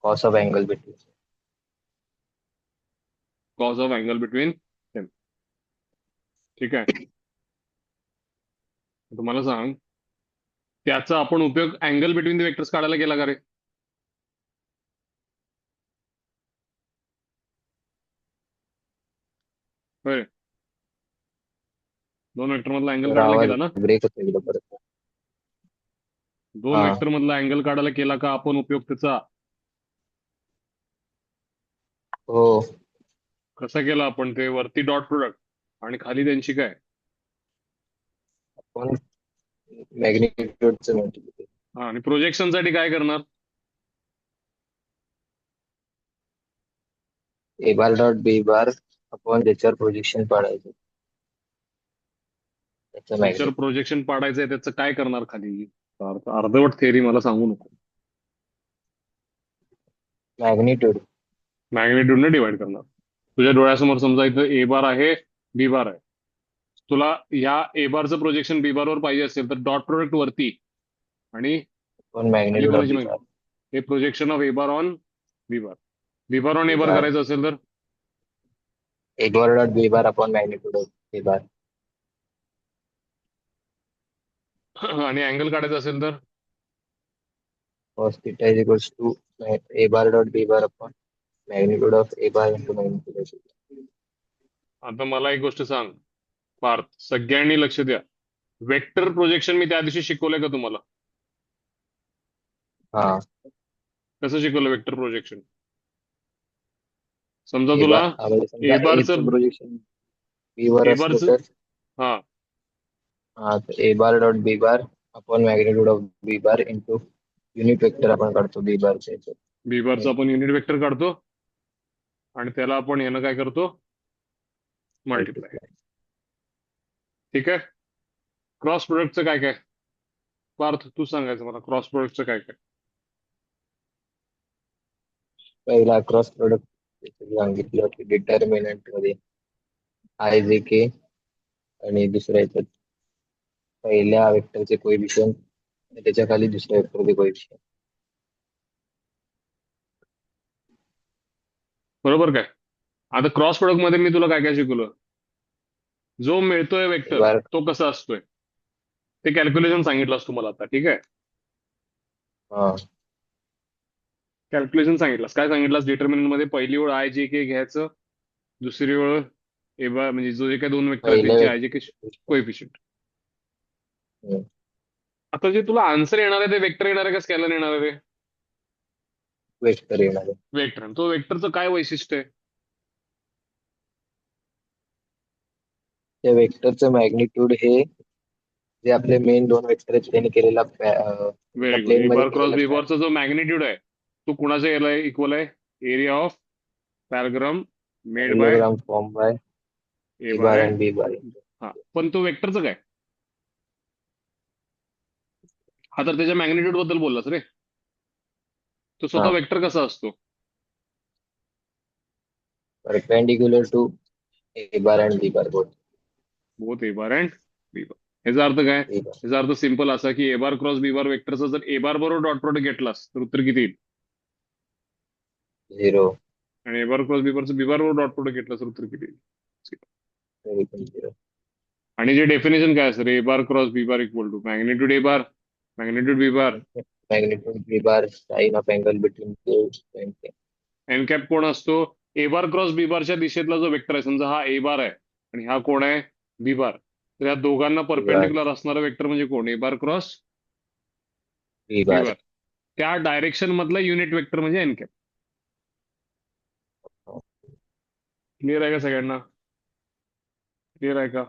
cos of angle between. Cos of angle between same. ठीक आहे. तुम्हाला सांग, त्याचा आपण उपयोग अँगल बिटवीन द वेक्टर्स काढायला केला का रे? होय. दोन वेक्टर मधला अँगल तर काढायला आवाज केला ना? ब्रेक होतो एकदा परत. दोन हा. वेक्टर मधला अँगल काढायला केला का आपण उपयोग त्याचा? हो. कसा केला आपण? ते वरती डॉट प्रोडक्ट आणि खाली त्यांची काय? आपण मॅग्निट्यूडचं म्हणतो. हा, आणि प्रोजेक्शन साठी काय करणार? ए बार डॉट बी बार आपण ज्याच्यावर प्रोजेक्शन पाडायचं त्याचं त्याच्यावर मॅग्निट्यूड. प्रोजेक्शन पाडायचंय, त्याचं काय करणार खाली? अर्धवट थेअरी मला सांगू नको. मॅग्निट्यूड. मॅग्निट्यूडने डिवाइड करणार. तुझ्या डोळ्यासमोर समजा इथं ए बार आहे, बी बार आहे. तुला या ए बारचं प्रोजेक्शन बी बार वर पाहिजे असेल तर डॉट प्रोडक्ट वरती आणि आपण खाली मॅग्निट्यूड ऑफ कोणाची बी माहिती? बार. हे projection of A bar on B bar. B bar on A B bar bar करायचं असेल तर ए बार डॉट बी बार आपण मॅग्निट्यूड ऑफ बी बार. आणि अँगल काढायचं असेल तर cos theta is equals to A bar dot B bar आपण magnitude of A bar into magnitude of. आता मला एक गोष्ट सांग पार्थ, सगळ्यांनी लक्ष द्या. वेक्टर प्रोजेक्शन मी त्या दिवशी शिकवलंय का तुम्हाला? हा. कसं शिकवलं वेक्टर प्रोजेक्शन? समजा ए तुला बार म्हणजे समजा ए एचं बारचं प्रोजेक्शन बी वर ए असलं बारचं तर हा हा तर ए बार डॉट बी बार आपण magnitude of B bar into unit vector आपण काढतो बी बारच्या याच्यात. बी बारचं आपण युनिट वेक्टर काढतो आणि त्याला आपण यानं काय करतो? मल्टिप्लाय. ठीक आहे. क्रॉस प्रोडक्टचं काय काय? पार्थ तू सांगायचं मला, क्रॉस प्रोडक्टचं काय काय? पहिला क्रॉस प्रोडक्ट सांगितलं की डिटर्मिनंट मध्ये आय जे के आणि दुसऱ्या याच्यात पहिल्या वेक्टरचे कोएफिशियंट त्याच्या खाली दुसऱ्या वेक्टरचे कोएफिशियंट. बरोबर काय? आता क्रॉस प्रोडक्ट मध्ये मी तुला काय काय शिकवलं? जो मिळतोय ए वेक्टर बार. तो कसा असतोय ते कॅल्क्युलेशन सांगितलंस तुम्हाला आता. ठीक आहे. हा. कॅल्क्युलेशन सांगितलंस. काय सांगितलंस? डिटर्मिनंट मध्ये पहिली ओळ आय जे के घ्यायचं, दुसरी ओळ ए बार म्हणजे जो जे काही दोन वेक्टर आहेत पहिल्या त्यांची आय जे के कोएफिशियंट. आता जे तुला आन्सर येणार आहे ते वेक्टर येणार आहे का स्केलर येणार आहे? वेक्टर येणार आहे. वेक्टर. तो वेक्टरचं काय वैशिष्ट्य आहे? त्या वेक्टरचं मॅग्निट्यूड हे जे आपले मेन दोन वेक्टर आहेत त्यांनी केलेला व्हेरी गुड. ए प्लेन मध्ये बार क्रॉस केलेला बी बारचा जो मॅग्निट्यूड आहे तो कुणाच्या याला इक्वल आहे? Area of parallelogram made by parallelogram form by A A bar bar and and B bar. हा. पण तो वेक्टरचं काय? हा तर त्याच्या मॅग्निट्यूड बद्दल बोललास रे. तो स्वतः हा. वेक्टर कसा असतो? Perpendicular to A bar and B bar both. Both A bar and B bar. याचा अर्थ काय? बी बार याचा अर्थ सिंपल असा की ए बार क्रॉस बी बार वेक्टरचा जर ए बार बरोबर डॉट प्रोडक्ट घेतलास तर उत्तर किती येईल? 0. आणि ए बार क्रॉस बी बारचं बी बार बरोबर डॉट प्रोडक्ट घेतलास तर उत्तर किती येईल? तरी पण 0. आणि जे डेफिनेशन काय असतं? A bar cross B bar equal to magnitude A bar magnitude B bar. Magnitude B bar sine of angle between two point. N cap कोण असतो? ए बार क्रॉस बी बारच्या दिशेतला जो वेक्टर आहे, समजा हा ए बार आहे आणि हा कोण आहे? बी बार. तर या दोघांना बी बार परपेंडिक्युलर असणारा वेक्टर म्हणजे कोण? ए बार क्रॉस बी बी बार. बार. त्या डायरेक्शन मधला युनिट वेक्टर म्हणजे एन कॅप. क्लिअर आहे का सगळ्यांना? क्लिअर आहे का?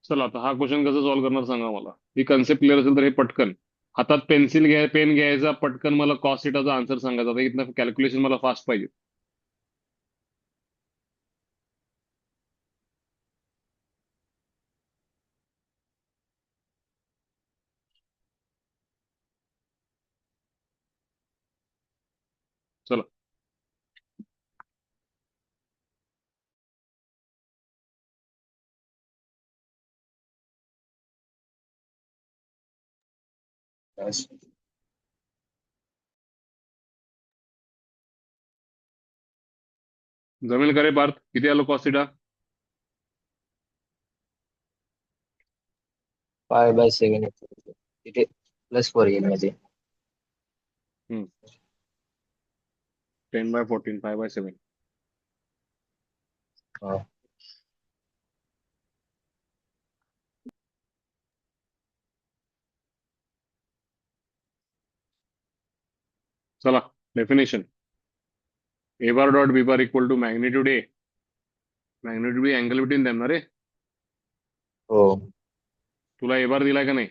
चला आता हा क्वेश्चन कसं सॉल्व्ह करणार सांगा मला. ही कन्सेप्ट क्लिअर असेल तर हे पटकन हातात पेन्सिल घ्या, पेन घ्यायचा, पटकन मला कॉस थिटाचा आन्सर सांगायचा. आता इथलं कॅल्क्युलेशन मला फास्ट पाहिजे. चला. Yes. जमेल का रे पार्थ? किती आलं कॉस थिटा? 5/7 येतो. तिथे +4 येईल म्हणजे 10/14 5/7. हा. चला definition. A bar dot B bar equal to magnitude A. Magnitude B angle between them ना रे. हो. तुला ए बार दिलाय का नाही?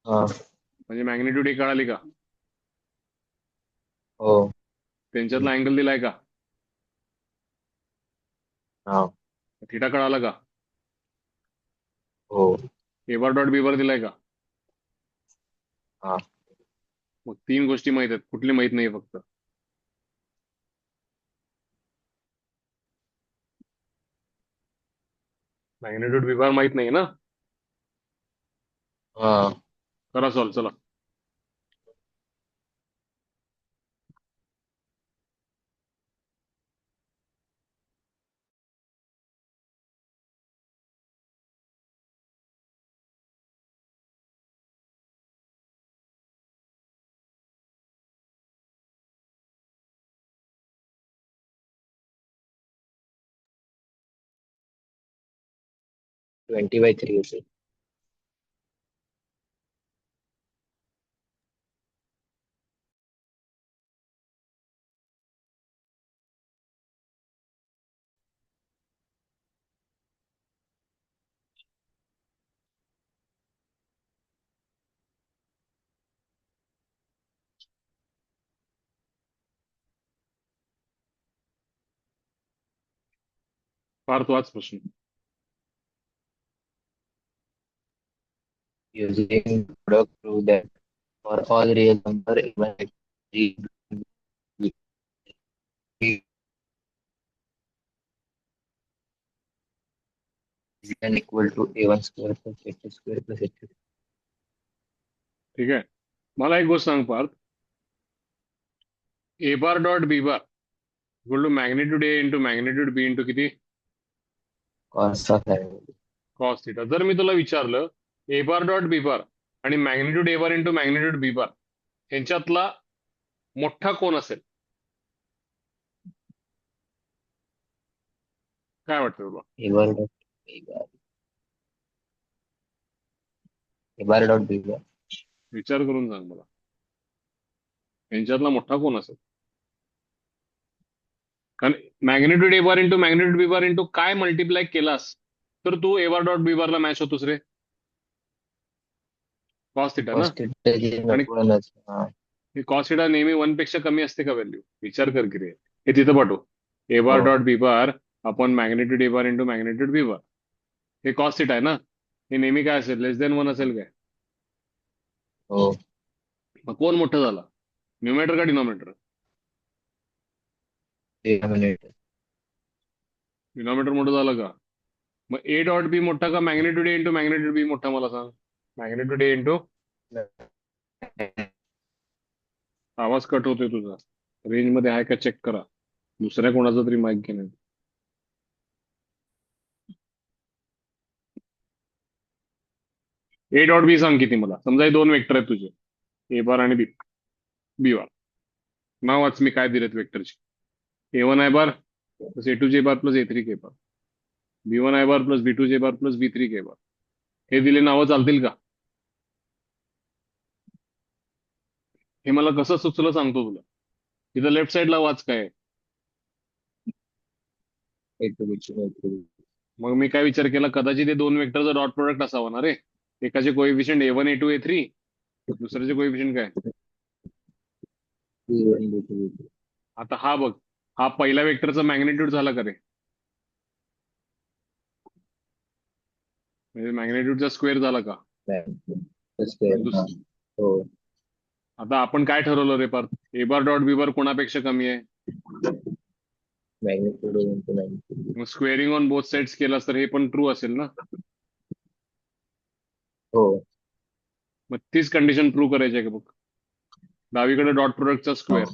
हा. म्हणजे मॅग्निट्यूड ए कळाली का? हो. त्यांच्यातला अँगल दिलाय का? हा. थिटा कळाला का? हो. ए बार डॉट बी बार दिलाय का? हा. मग 3 गोष्टी माहित आहेत. कुठली माहित नाही फक्त? मॅग्निट्यूड बी बार माहित नाही ना? हा. करा सॉल्व चला. = 20/3 येते. पार्थ वाच प्रश्न. Using product prove that for all real number even if G is equal to A1 square plus A2 square plus A3. ठीक आहे. मला एक गोष्ट सांग Parth. A bar dot B bar equal to magnitude A into magnitude B into किती? Cos of angle. Cos theta. जर मी तुला विचारलं ए बार डॉट बी बार आणि magnitude A bar into magnitude B बार यांच्यातला मोठा कोण असेल? काय वाटतं तुला? A bar dot B bar. A bar dot B bar. विचार करून सांग मला. यांच्यातला मोठा कोण असेल? कारण magnitude A bar into magnitude B bar into काय मल्टिप्लाय केलास तर तू ए बार डॉट बी बारला मॅच होतोस रे? कॉस थिटा ना. Cos theta ची आणि नकोनच. हा. कॉस थिटा नेहमी 1 पेक्षा कमी असते का व्हॅल्यू? विचार कर की रे. हे तिथं पाठव. ए बार हो. Dot B bar upon magnitude A bar into magnitude B bar. हे कॉस थिटा आहे ना. हे नेहमी काय असेल? <1 असेल काय? हो. मग कोण मोठं झाला? न्यूमरेटर का डिनॉमिनेटर? Denominator. डिनॉमिनेटर मोठं झालं का? मग ए डॉट बी मोठा का मॅग्निट्यूड ए इंटू मॅग्निट्यूड बी मोठा? मला सांग. Magnitude A into. आवाज कट होतोय तुझा. रेंज मध्ये आहे का चेक करा. दुसऱ्या कोणाचा तरी माईक घेण्यात. ए डॉट बी सांग किती मला. समजा हे 2 वेक्टर आहेत तुझे, ए बार आणि बी बी बार. नाव वाच मी काय दिलेत वेक्टरचे. A1 I bar plus A2 J bar plus A3 K bar. B1 I bar plus B2 J bar plus B3 के बार. हे दिले नावं चालतील का? हे मला कसं सुचलं सांगतो तुला. तिथं लेफ्ट साईडला वाच काय आहे. A2 B2 A3. मग मी काय विचार केला, कदाचित हे 2 वेक्टरचा डॉट प्रोडक्ट असावा ना रे. एकाचे कोएफिशियंट A1 A2 A3, दुसऱ्याचे कोएफिशियंट काय? B1 B2 B3. आता हा बघ, हा पहिल्या वेक्टरचा मॅग्निट्यूड झाला का रे? म्हणजे मॅग्निट्यूडचा स्क्वेअर झाला का? Square. दुस- हा. हो. आता आपण काय ठरवलं रे Parth? A bar dot B बार कोणापेक्षा कमी आहे? Magnitude into magnitude. मग स्क्वेअरिंग ऑन बोथ साइड्स केलास तर हे पण ट्रू असेल ना. हो. मग तीच कंडिशन प्रूव्ह करायची आहे का बघ. डावीकडे डॉट प्रोडक्टचा स्क्वेअर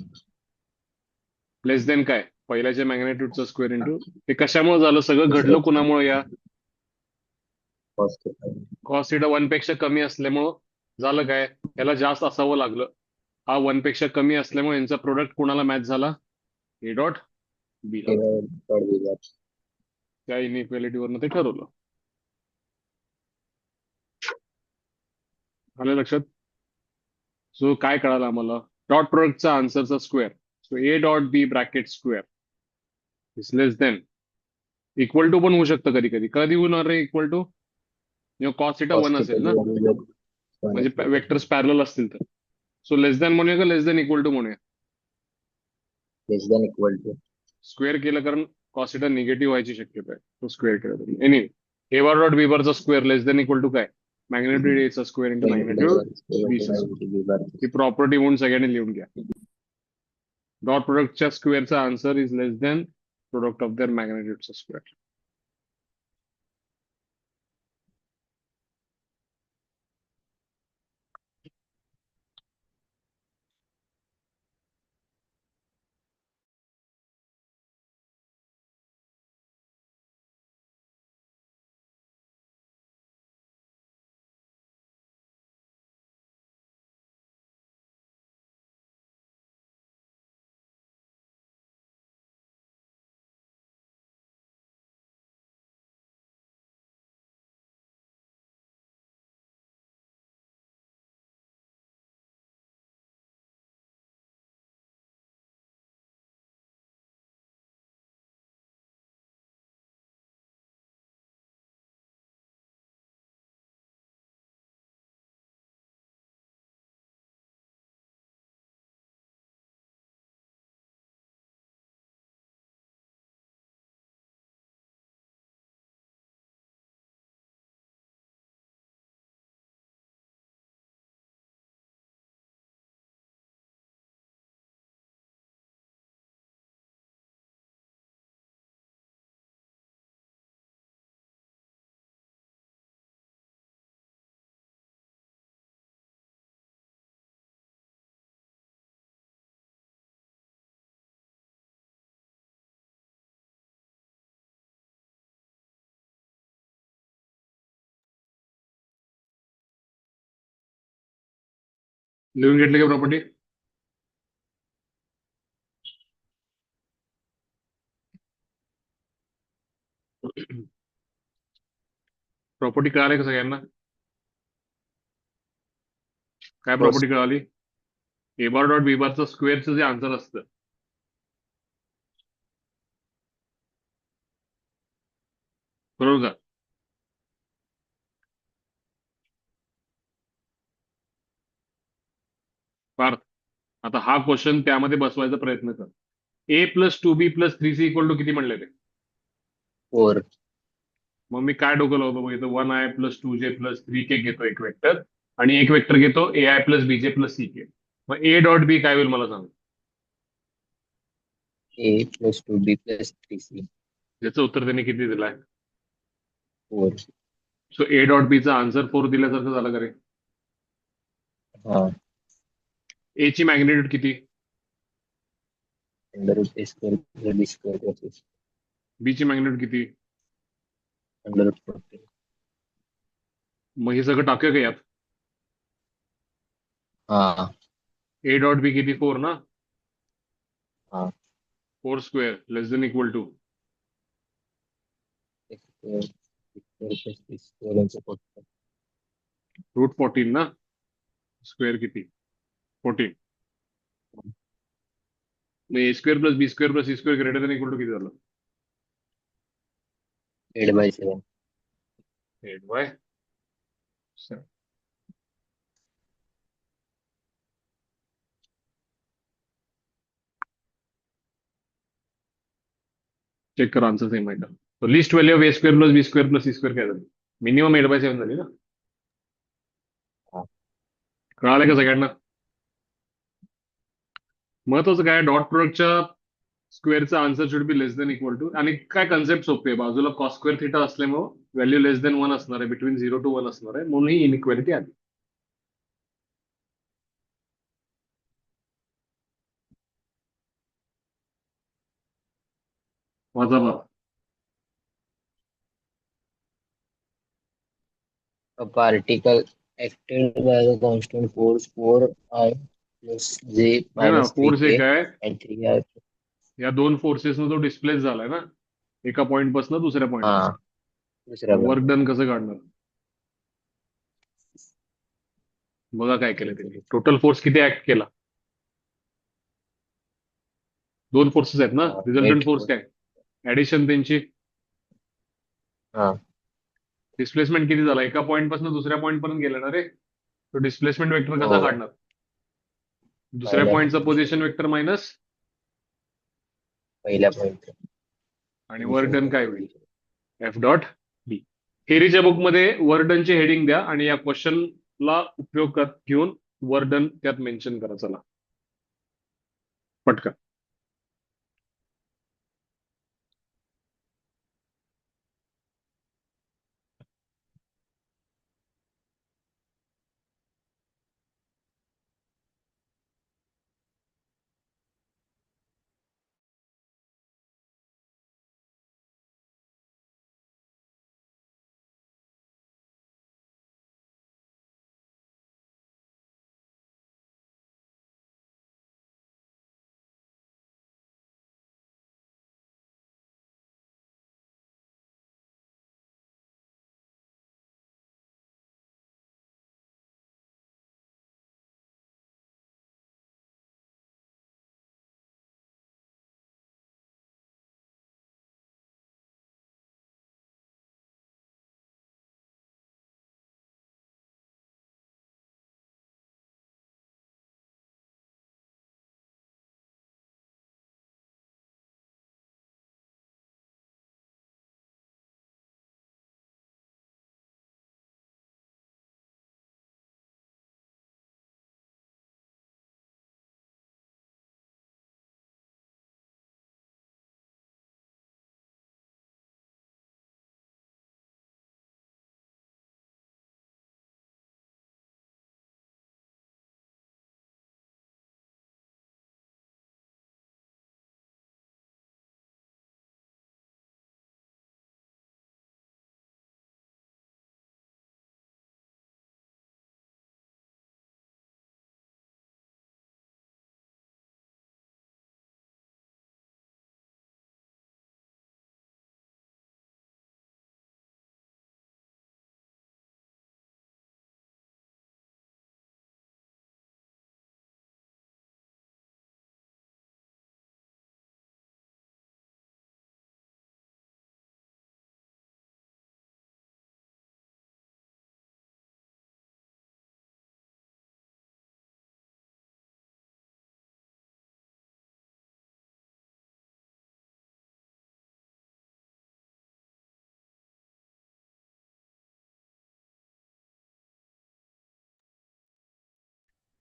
लेस देन काय पहिल्याच्या मॅग्नेट्यूडचा स्क्वेअर इंटू हे कशामुळे झालं सगळं घडलं कुणामुळे या cos theta. कॉस थिटा 1 पेक्षा कमी असल्यामुळं झालं काय याला जास्त असावं लागलं. हा 1 पेक्षा कमी असल्यामुळे यांचा प्रोडक्ट कुणाला मॅच झाला ए डॉट बी ला. Dot B bar. त्या इनइक्वेलिटीवरनं ते ठरवलं. आलं लक्षात. सो काय कळालं आम्हाला डॉट प्रोडक्टचा आन्सरचा square so A dot B bracket square is less than equal to पण होऊ शकतं कधी होणार रे इक्वल टू जेव्हा कॉस थिटा Cos 1 theta असेल ना जर जर one म्हणजे असेल. वेक्टर्स पॅरल असतील तर. सो लेस देन म्हणूया का लेस देन इक्वल टू म्हणूया. Less than equal to. Square केलं कारण कॉस थिटा निगेटिव्ह व्हायची शक्यता आहे तो स्क्वेअर केला तरी. एनिवे ए बार डॉट बी बारचा square less than equal to काय मॅग्नेट्यूड एचा स्क्वेअर इंटू मॅग्नेट्यूड बी चा स्क्वेअर. B bar. ही प्रॉपर्टी म्हणून सगळ्यांनी लिहून घ्या. डॉट प्रोडक्टच्या स्क्वेअरचा answer is less than product of their मॅग्नेट्यूडचा स्क्वेअर. लिहून घेतले का प्रॉपर्टी. प्रॉपर्टी कळाली का सगळ्यांना. काय प्रॉपर्टी कळाली ए बार डॉट बी बारचं स्क्वेअरचं जे आन्सर असतं बरोबर का. पार्थ आता हा क्वेश्चन त्यामध्ये बसवायचा प्रयत्न कर. A plus 2b plus 3c equal to किती म्हणले ते. 4. मग मी काय डोकं लावतो बघ इथं 1i plus 2j plus 3k घेतो एक वेक्टर आणि एक वेक्टर घेतो ai plus bj plus ck. मग ए डॉट बी काय होईल मला सांग. A plus 2B plus 3C. ज्याचं उत्तर त्यांनी किती दिलंय. 4. सो ए डॉट बी चा आन्सर 4 दिल्यासारखं झालं का रे. हा. ए ची मॅग्नेट्यूड किती Under root A square plus B square plus बी ची मॅग्नेट्यूड किती. under root 14. मग हे सगळं टाकूया का यात. हा. ए डॉट बी किती 4 ना. हा. 4 square less than equal to A square plus B square and so forth. Root 14 ना. स्क्वेअर किती 14. मग A square plus B square plus C square greater than equal to किती झालं. 8/7. 8/7. चेक करा आन्सर सेम आहे का. तो least value of A square plus B square plus C square काय झाली. मिनिमम 8/7 झाली ना. हा. कळालं का सगळ्यांना. महत्वाचं काय डॉट प्रोडक्टच्या स्क्वेअरचा answer should be less than equal to आणि काय कन्सेप्ट सोपी आहे बाजूला कॉस स्क्वेअर थिटा असल्यामुळे व्हॅल्यू लेस देन 1 असणार आहे बिटवीन 0 to 1 असणार आहे म्हणून ही इनइक्वेलिटी आली. वाचा बरं. A particle acted by the constant force 4I plus J आहे ना, minus फोर्स एक 3K आहे, and 3I. या दोन फोर्सेसनं तो डिस्प्लेस झालाय ना एका पॉइंट पासून दुसऱ्या पॉइंट. हा दुसऱ्या वर्क point. डन कसं काढणार? बघा काय केलं त्यांनी. टोटल फोर्स किती ऍक्ट केला? दोन फोर्सेस आहेत ना. Resultant Eight force force. काय? ऍडिशन त्यांची. हा डिस्प्लेसमेंट किती झाला? एका पॉइंट पासून दुसऱ्या पॉइंट पर्यंत गेला ना रे. तो डिस्प्लेसमेंट वेक्टर कसा हो काढणार? दुसऱ्या पहिल्या पॉइंटचा पोझिशन वेक्टर मायनस पहिल्या पॉईंट आणि वर्क डन काय होईल? F dot D. थेरीच्या बुकमध्ये वर्क डनची हेडिंग द्या आणि या क्वेश्चनला उपयोग घेऊन वर्क डन त्यात मेन्शन करा. चला पटकन.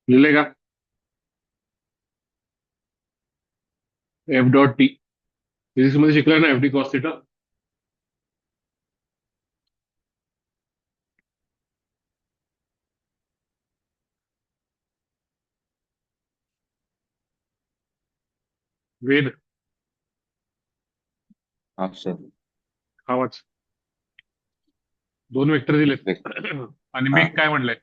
लिहिले का? F dot T. फिजिक्स मध्ये शिकलाय ना एफ डी कॉस थिटा. वेद हा सर. आवाज. दोन वेक्टर दिलेत आणि हा मी काय म्हणलंय?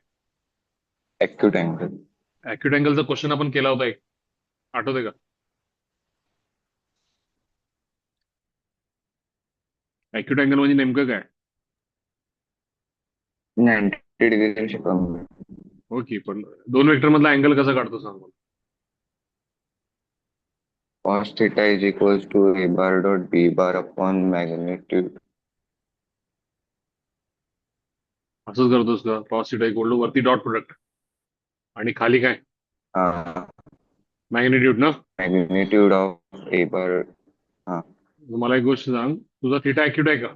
Acute angle. अॅक्युट अँगलचा क्वेश्चन आपण केला होता एक, आठवतंय का? अॅक्युट अँगल म्हणजे नेमकं काय? 90 डिग्री शिकवून. हो की, पण दोन वेक्टर मधला अँगल कसा काढतो सांग मला. Cos theta is equals to A bar dot B bar upon magnitude. असंच करतोस का? कॉस थिटा इक्वल टू वरती डॉट प्रोडक्ट आणि खाली काय? हा मॅग्निट्यूड ना. Magnitude of A bar. हा मला एक गोष्ट सांग, तुझा थिटा अॅक्युट आहे का?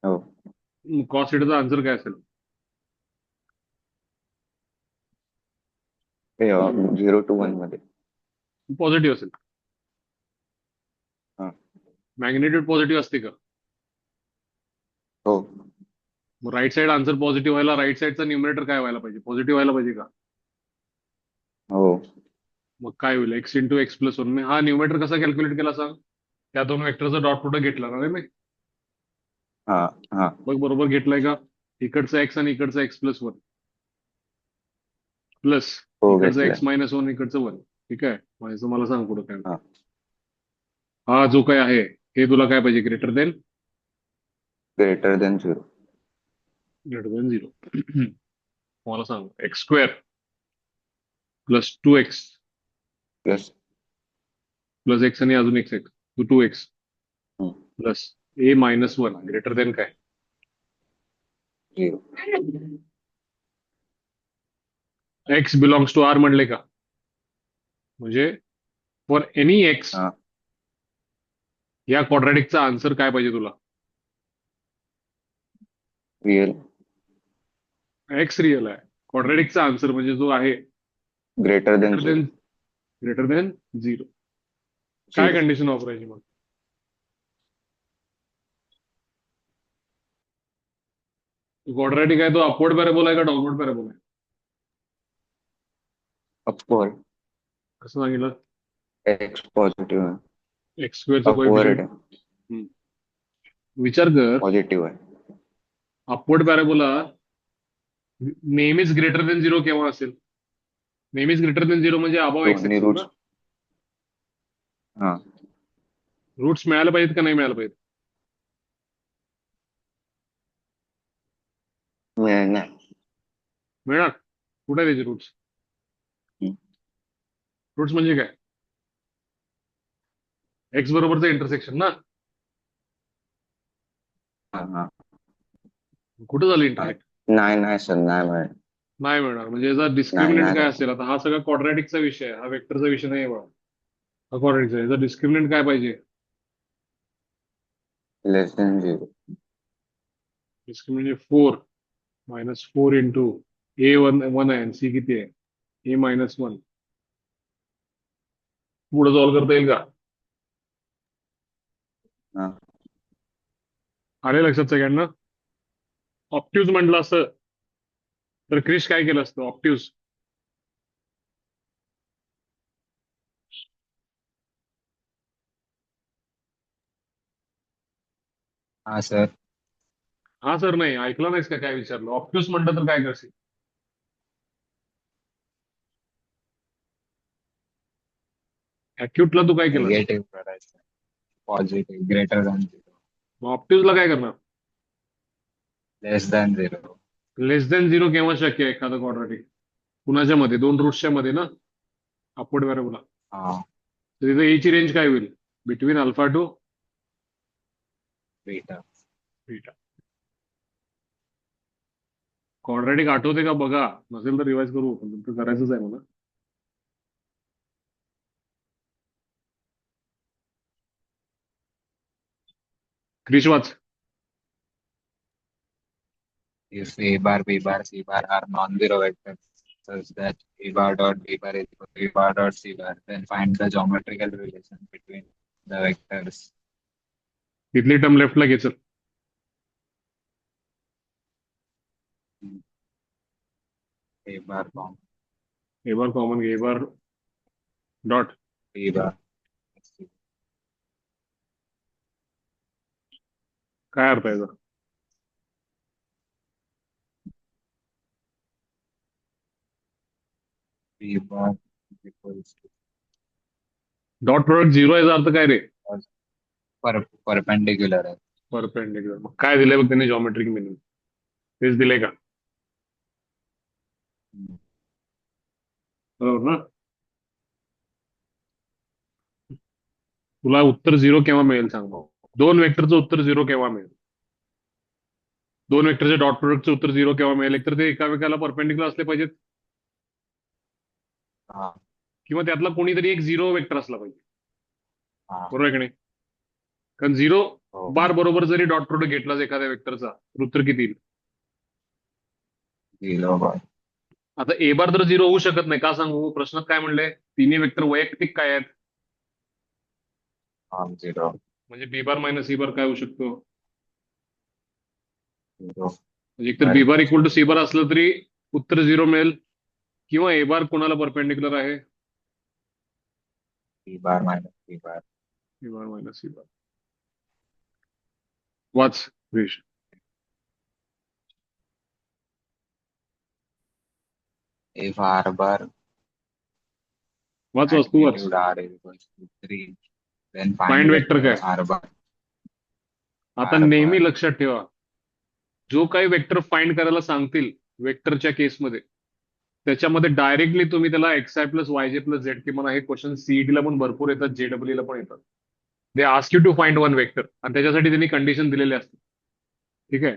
हो. कॉस थिटाचा आन्सर काय असेल? 0 to 1 मध्ये. पॉझिटिव्ह असेल. हा मॅग्निट्यूड पॉझिटिव्ह असते का? हो. मग राईट साइड आन्सर पॉझिटिव्ह व्हायला राईट साइडचा न्यूमरेटर काय व्हायला पाहिजे? पॉझिटिव्ह व्हायला पाहिजे का? हो मग काय होईल x into x plus one. हा न्यूमरेटर कसा कॅल्क्युलेट केला सांग. त्या दोन वेक्टरचा डॉट प्रोडक्ट घेतला ना रे मी. हा हा बघ बरोबर घेतलाय का. इकडचा एक्स आणि इकडचा एक्स प्लस वन प्लस हो इकडचा घेतलंय. एक्स मायनस वन इकडचं वन. ठीक आहे. माझं मला सांग पुढं काय. हा हा जो काय आहे हे तुला काय पाहिजे greater than greater than 0. Zero. मला सांग x square plus 2x plus plus x आणि अजून एक्स एक्स 2x प्लस ए मायनस वन ग्रेटर देन काय. 0. एक्स बिलॉंग्स टू आर म्हणले का. म्हणजे फॉर एनी एक्स हा या क्वाड्रॅटिकचा आन्सर काय पाहिजे तुला. रिअल एक्स रिअल आहे. क्वाड्रॅटिकचा आन्सर म्हणजे जो आहे greater than greater 0. Than zero. काय कंडिशन वापरायची मग. क्वाड्रॅटिक आहे तो अपवर्ड पॅराबोला आहे का डाऊनवर्ड पॅराबोला आहे. अपवर्ड. कसं सांगितलं. एक्स पॉझिटिव्ह आहे. एक्स स्क्वेअरचं अपवर्ड कोएफिशियंट विचार कर. पॉझिटिव्ह आहे. अपवर्ड पॅराबोला नेहमीच ग्रेटर देन झिरो केव्हा असेल. नेहमीच ग्रेटर देन झिरो म्हणजे अबाव एक्स दोन्ही रूट्स हा रूट्स मिळायला पाहिजेत का नाही मिळायला पाहिजेत. मिळणार. मिळणार. कुठे आहे त्याचे रूट्स. हम्म. रूट्स म्हणजे काय. एक्स बरोबरचं इंटरसेक्शन ना. हा हा कुठं झालं इंटरसेक्शन. नाही सर नाही मिळणार. नाही मिळणार. म्हणजे याचा डिस्क्रिमिनंट नाही. काय असेल. आता हा सगळा क्वाड्रॅटिकचा विषय आहे. हा वेक्टरचा विषय नाही बघा. हा क्वाड्रॅटिकचा याचा डिस्क्रिमिनंट काय पाहिजे. Less than 0. Discriminant 4 minus 4 into A one आहे आणि सी किती आहे ए मायनस वन. पुढे सॉल्व्ह करता येईल का. हा आले लक्षात सगळ्यांना. ऑप्टिव्ज म्हटलं असतं तर क्रिश काय केलं असतं. ऑप्टिव्ज हा सर. हा सर नाही ऐकलं नाहीस का काय विचारलं. ऑप्टिव्ज म्हटलं तर काय करशील. अॅक्युटला तू काय केलं. निगेटिव्ह करायचं. Positive greater than zero. मग ऑप्टिव्जला काय करणार. लेस दॅन झिरो. लेस दॅन झिरो केव्हा शक्य आहे एखादा क्वाड्रॅटिक. कुणाच्या मध्ये दोन रूट्सच्या मध्ये ना. Upward parabola. हा तर तिथे ए ची रेंज काय होईल between alpha two beta. Beta. Quadratic आठवते का बघा. नसेल तर रिवाइज करू पण तुमचं करायचंच आहे मला. क्रिश वाच. If A bar, B bar, C bar are non-zero vectors such that A bar dot B bar is equal to A bar dot C bar, then find the geometrical relation between the vectors. तिथली term लेफ्टला घे चल. A bar from A bar common घे. ए bar dot B bar. काय अर्थ आहे याचा. B bar is equals to dot product zero याचा अर्थ काय रे. perpendicular आहे. परपेंडिक्युलर. मग काय दिलंय बघ त्यांनी जॉमेट्रिक मिनिंग तेच दिलंय का. बरोबर ना. तुला उत्तर झिरो केव्हा मिळेल सांग भाऊ. दोन वेक्टरचं उत्तर झिरो केव्हा मिळेल. दोन वेक्टरच्या डॉट प्रोडक्टचं उत्तर झिरो केव्हा मिळेल. एकतर ते एकामेकाला परपेंडिक्युलर असले पाहिजेत हा किंवा त्यातला कोणीतरी एक झिरो वेक्टर असला पाहिजे. हा बरोबर आहे की नाही. कारण झिरो हो. बार बरोबर जरी डॉट प्रोडक्ट घेतलाच एखाद्या वेक्टरचा तर उत्तर किती येईल. Zero bar. आता ए बार तर झिरो होऊ शकत नाही. का सांगू. प्रश्नात काय म्हणले तिन्ही वेक्टर वैयक्तिक काय आहेत. Non-zero. म्हणजे बी बार मायनस सी बार काय होऊ शकतो. Zero. म्हणजे एकतर B bar equal to C bar असलं तरी उत्तर झिरो मिळेल किंवा ए बार कोणाला परपेंडिक्युलर आहे B bar minus B bar. A bar minus C bar. वाच क्रिश. If R bar वाच तू वाच. magnitude R is equals to 3, then Find find vector vector काय? R bar. आता R नेहमी bar. लक्षात ठेवा, जो काही वेक्टर फाइंड करायला सांगतील वेक्टरच्या केसमध्ये, त्याच्यामध्ये डायरेक्टली तुम्ही त्याला x I plus Y J plus Z के म्हणा. हे क्वेश्चन सीईटी ला पण भरपूर येतात, जेडब्ल्यू ला पण येतात. They ask you to find one vector आणि त्याच्यासाठी त्यांनी कंडिशन दिलेले असते. ठीक आहे.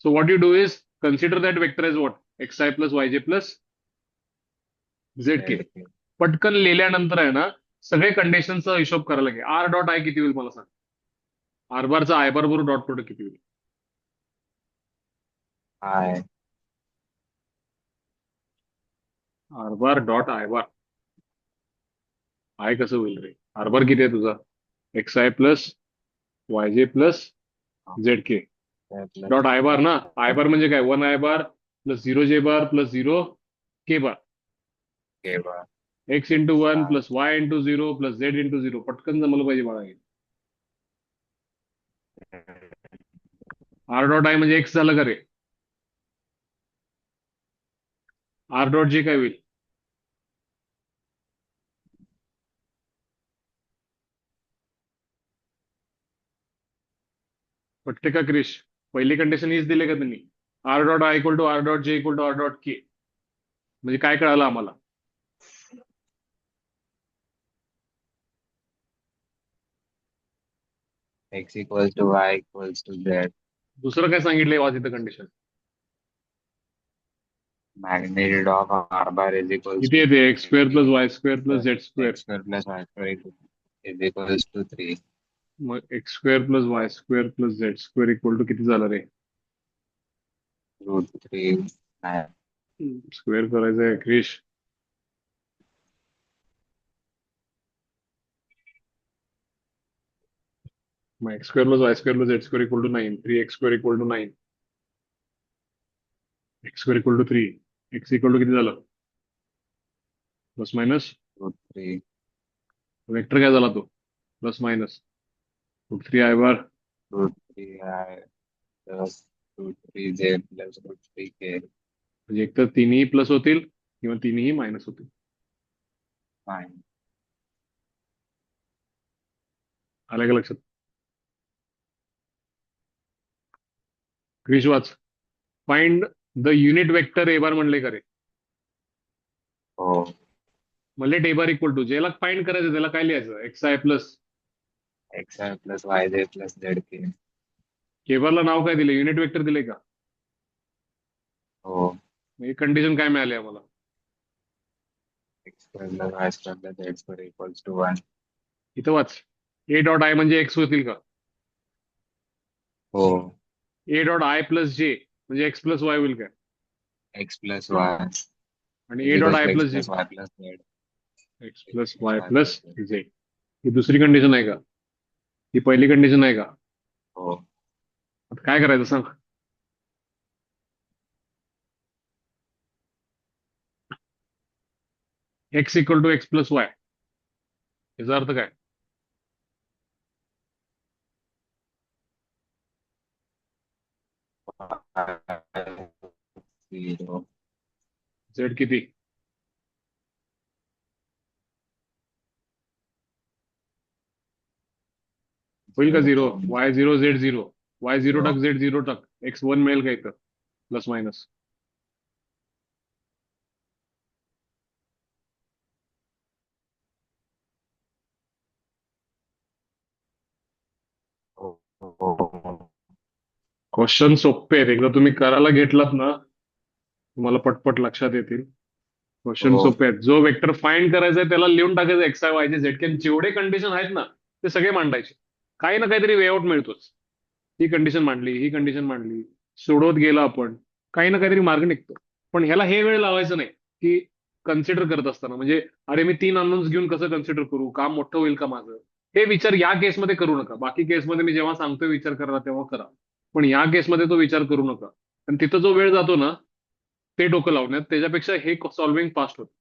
So what you do is consider that vector as what, X I plus Y J plus Z K. ZK. पटकन लिहिल्यानंतर आहे ना, सगळे कंडिशनचा हिशोब करायला लागेल. आर डॉट आय किती होईल मला सांग. आर बारचा आय बार बरोबर डॉट प्रोडक्ट किती होईल? I. R bar dot I bar. I कसं होईल रे? आर बार किती आहे तुझा? X I plus Y J plus Z K plus dot I bar ना. आय बार म्हणजे काय? 1 आय बार प्लस 0 जे बार प्लस 0 के बार. K bar. X into 1 plus y into 0 plus Z into 0. पटकन जमलं पाहिजे बाळा हे. आर डॉट आय म्हणजे एक्स झालं का रे? आर डॉट जे काय होईल? पटते का क्रिश? पहिली कंडिशन हीच दिली का त्यांनी? R dot I equal to R dot J equal to R dot K. म्हणजे काय कळालं आम्हाला? X equals to Y equals to Z. दुसरं काय सांगितलंय वाच इथं condition? Magnitude of R bar is equals किती to येते? X square plus Y square plus Z square. X square plus Y square is equals to 3. मग X square plus Y square plus Z square equal to किती झालं रे? Root 3. 9. Square करायचं आहे क्रिश. मग X square plus Y square plus Z square equal to 9. 3x square equal to 9. X square equal to 3. X equal to किती झालं? Plus minus. Root 3. Vector काय झाला तो? Plus minus root 3 I bar. Root 3I plus root 3Z plus root 3K. म्हणजे एकतर तिन्ही plus होतील किंवा तिन्ही मायनस होतील. Fine. आलं का लक्षात? क्रिश वाच. Find the unit vector A bar म्हणले का रे? Oh. म्हणले ए बार इक्वल टू, ज्याला फाइंड करायचं त्याला काय लिहायचं? X I plus XI plus YZ plus ZK. K बारला नाव काय दिले? युनिट वेक्टर दिले का? Oh. हे कंडिशन काय मिळाली आम्हाला? X square plus Y square plus Z square equals to 1. इथं वाच. ए डॉट आय म्हणजे एक्स होतील का? Oh. A dot I plus जे म्हणजे एक्स प्लस वाय होईल काय? X plus Y आणि is A dot equals I to plus X J plus Y plus Z. X plus Y plus Z. ही दुसरी कंडिशन आहे का? ही पहिली कंडिशन आहे का? Oh. आता काय करायचं सांग? X equal to X plus Y. याचा अर्थ काय? Zero. झेड किती? होईल का 0? Y 0 Z 0. वाय 0 टाक झेड 0 टाक. एक्स 1 मिळेल का इथं? Plus minus. Oh. क्वेश्चन सोपे आहेत. एकदा तुम्ही करायला घेतलात ना, तुम्हाला पटपट लक्षात येतील. क्वेश्चन हो. सोपे आहेत. जो वेक्टर फाइंड करायचा आहे त्याला लिहून टाकायचं एक्स आय वाय झेड के. जेवढे कंडिशन आहेत ना ते सगळे मांडायचे. काही ना काहीतरी वेआउट मिळतोच. ही कंडिशन मांडली, ही कंडिशन मांडली, सोडवत गेला आपण, काही ना काहीतरी मार्ग निघतो. पण ह्याला हे वेळ लावायचं नाही की कन्सिडर करत असताना, म्हणजे अरे मी 3 अननोन्स घेऊन कसं कन्सिडर करू, काम मोठं होईल का माझं, हे विचार या केसमध्ये करू नका. बाकी केसमध्ये मी जेव्हा सांगतोय विचार करा तेव्हा करा, पण या केसमध्ये तो विचार करू नका. आणि तिथं जो वेळ जातो ना ते डोकं लावण्यात, त्याच्यापेक्षा हे सॉल्व्हिंग फास्ट होतं.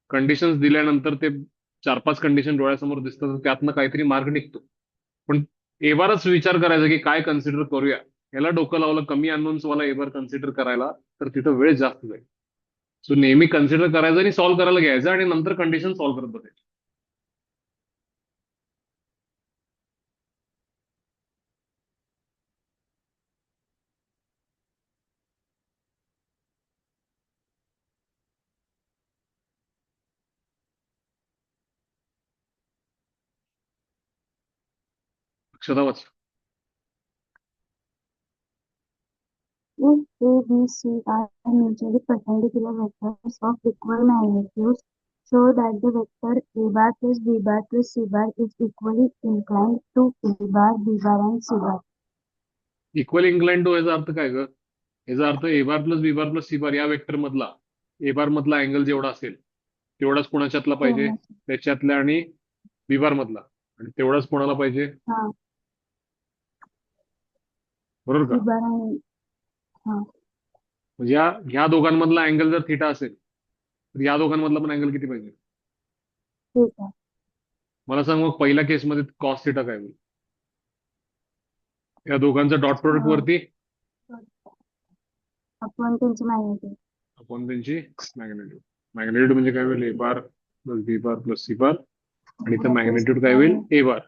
कंडिशन्स दिल्यानंतर ते 4-5 कंडिशन डोळ्यासमोर दिसतात तर त्यातनं काहीतरी मार्ग निघतो. पण एबारच विचार करायचा की काय कन्सिडर करूया, याला डोकं लावलं कमी अननोन्स वाला एबार कन्सिडर करायला, तर तिथं वेळ जास्त जाईल. सो नेहमी कन्सिडर करायचं आणि सॉल्व्ह करायला घ्यायचं आणि नंतर कंडिशन सॉल्व्ह करत बसायची. अक्षता वाच. If A, B, C are mutually perpendicular vectors of equal magnitudes, show that the vector A bar plus B bar plus C bar is equally inclined to A bar, B bar and C bar. Equal incline to याचा अर्थ काय ग? याचा अर्थ A bar plus B bar plus C bar या vector मधला ए बार मधला angle जेवढा असेल तेवढाच कोणाच्यातला पाहिजे, हा त्याच्यातल्या आणि बी बार मधला, आणि तेवढाच कोणाला पाहिजे, बरोबर B का? bar and म्हणजे ह्या दोघांमधला अँगल जर थिटा असेल तर या दोघांमधला पण अँगल किती पाहिजे? ठीक आहे. मला सांग मग पहिल्या केसमध्ये कॉस थिटा काय होईल? या दोघांचं डॉट प्रोडक्ट वरती आपण त्यांची magnitude. आपण त्यांची मॅग्नेट्यूड. मॅग्नेट्यूड म्हणजे काय होईल? A bar plus B bar plus C bar, आणि इथं मॅग्नेट्यूड काय होईल? ए बार.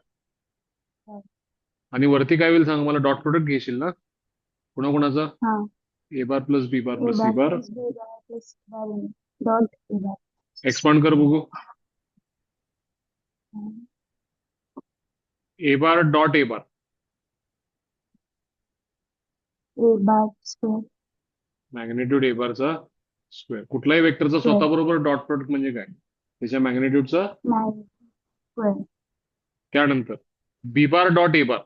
आणि वरती काय होईल सांग मला? डॉट प्रोडक्ट घेशील ना कोणाकोणाचा? हा A bar plus B bar A plus C bar bar. plus B bar plus C bar and dot A bar. Expand कर बघू. A bar dot A bar. A bar square magnitude A बारचा square. कुठल्याही वेक्टरचा स्वतः बरोबर dot product म्हणजे काय? त्याच्या मॅग्नेट्यूडचा magnitude square. त्यानंतर बी बार डॉट ए बार.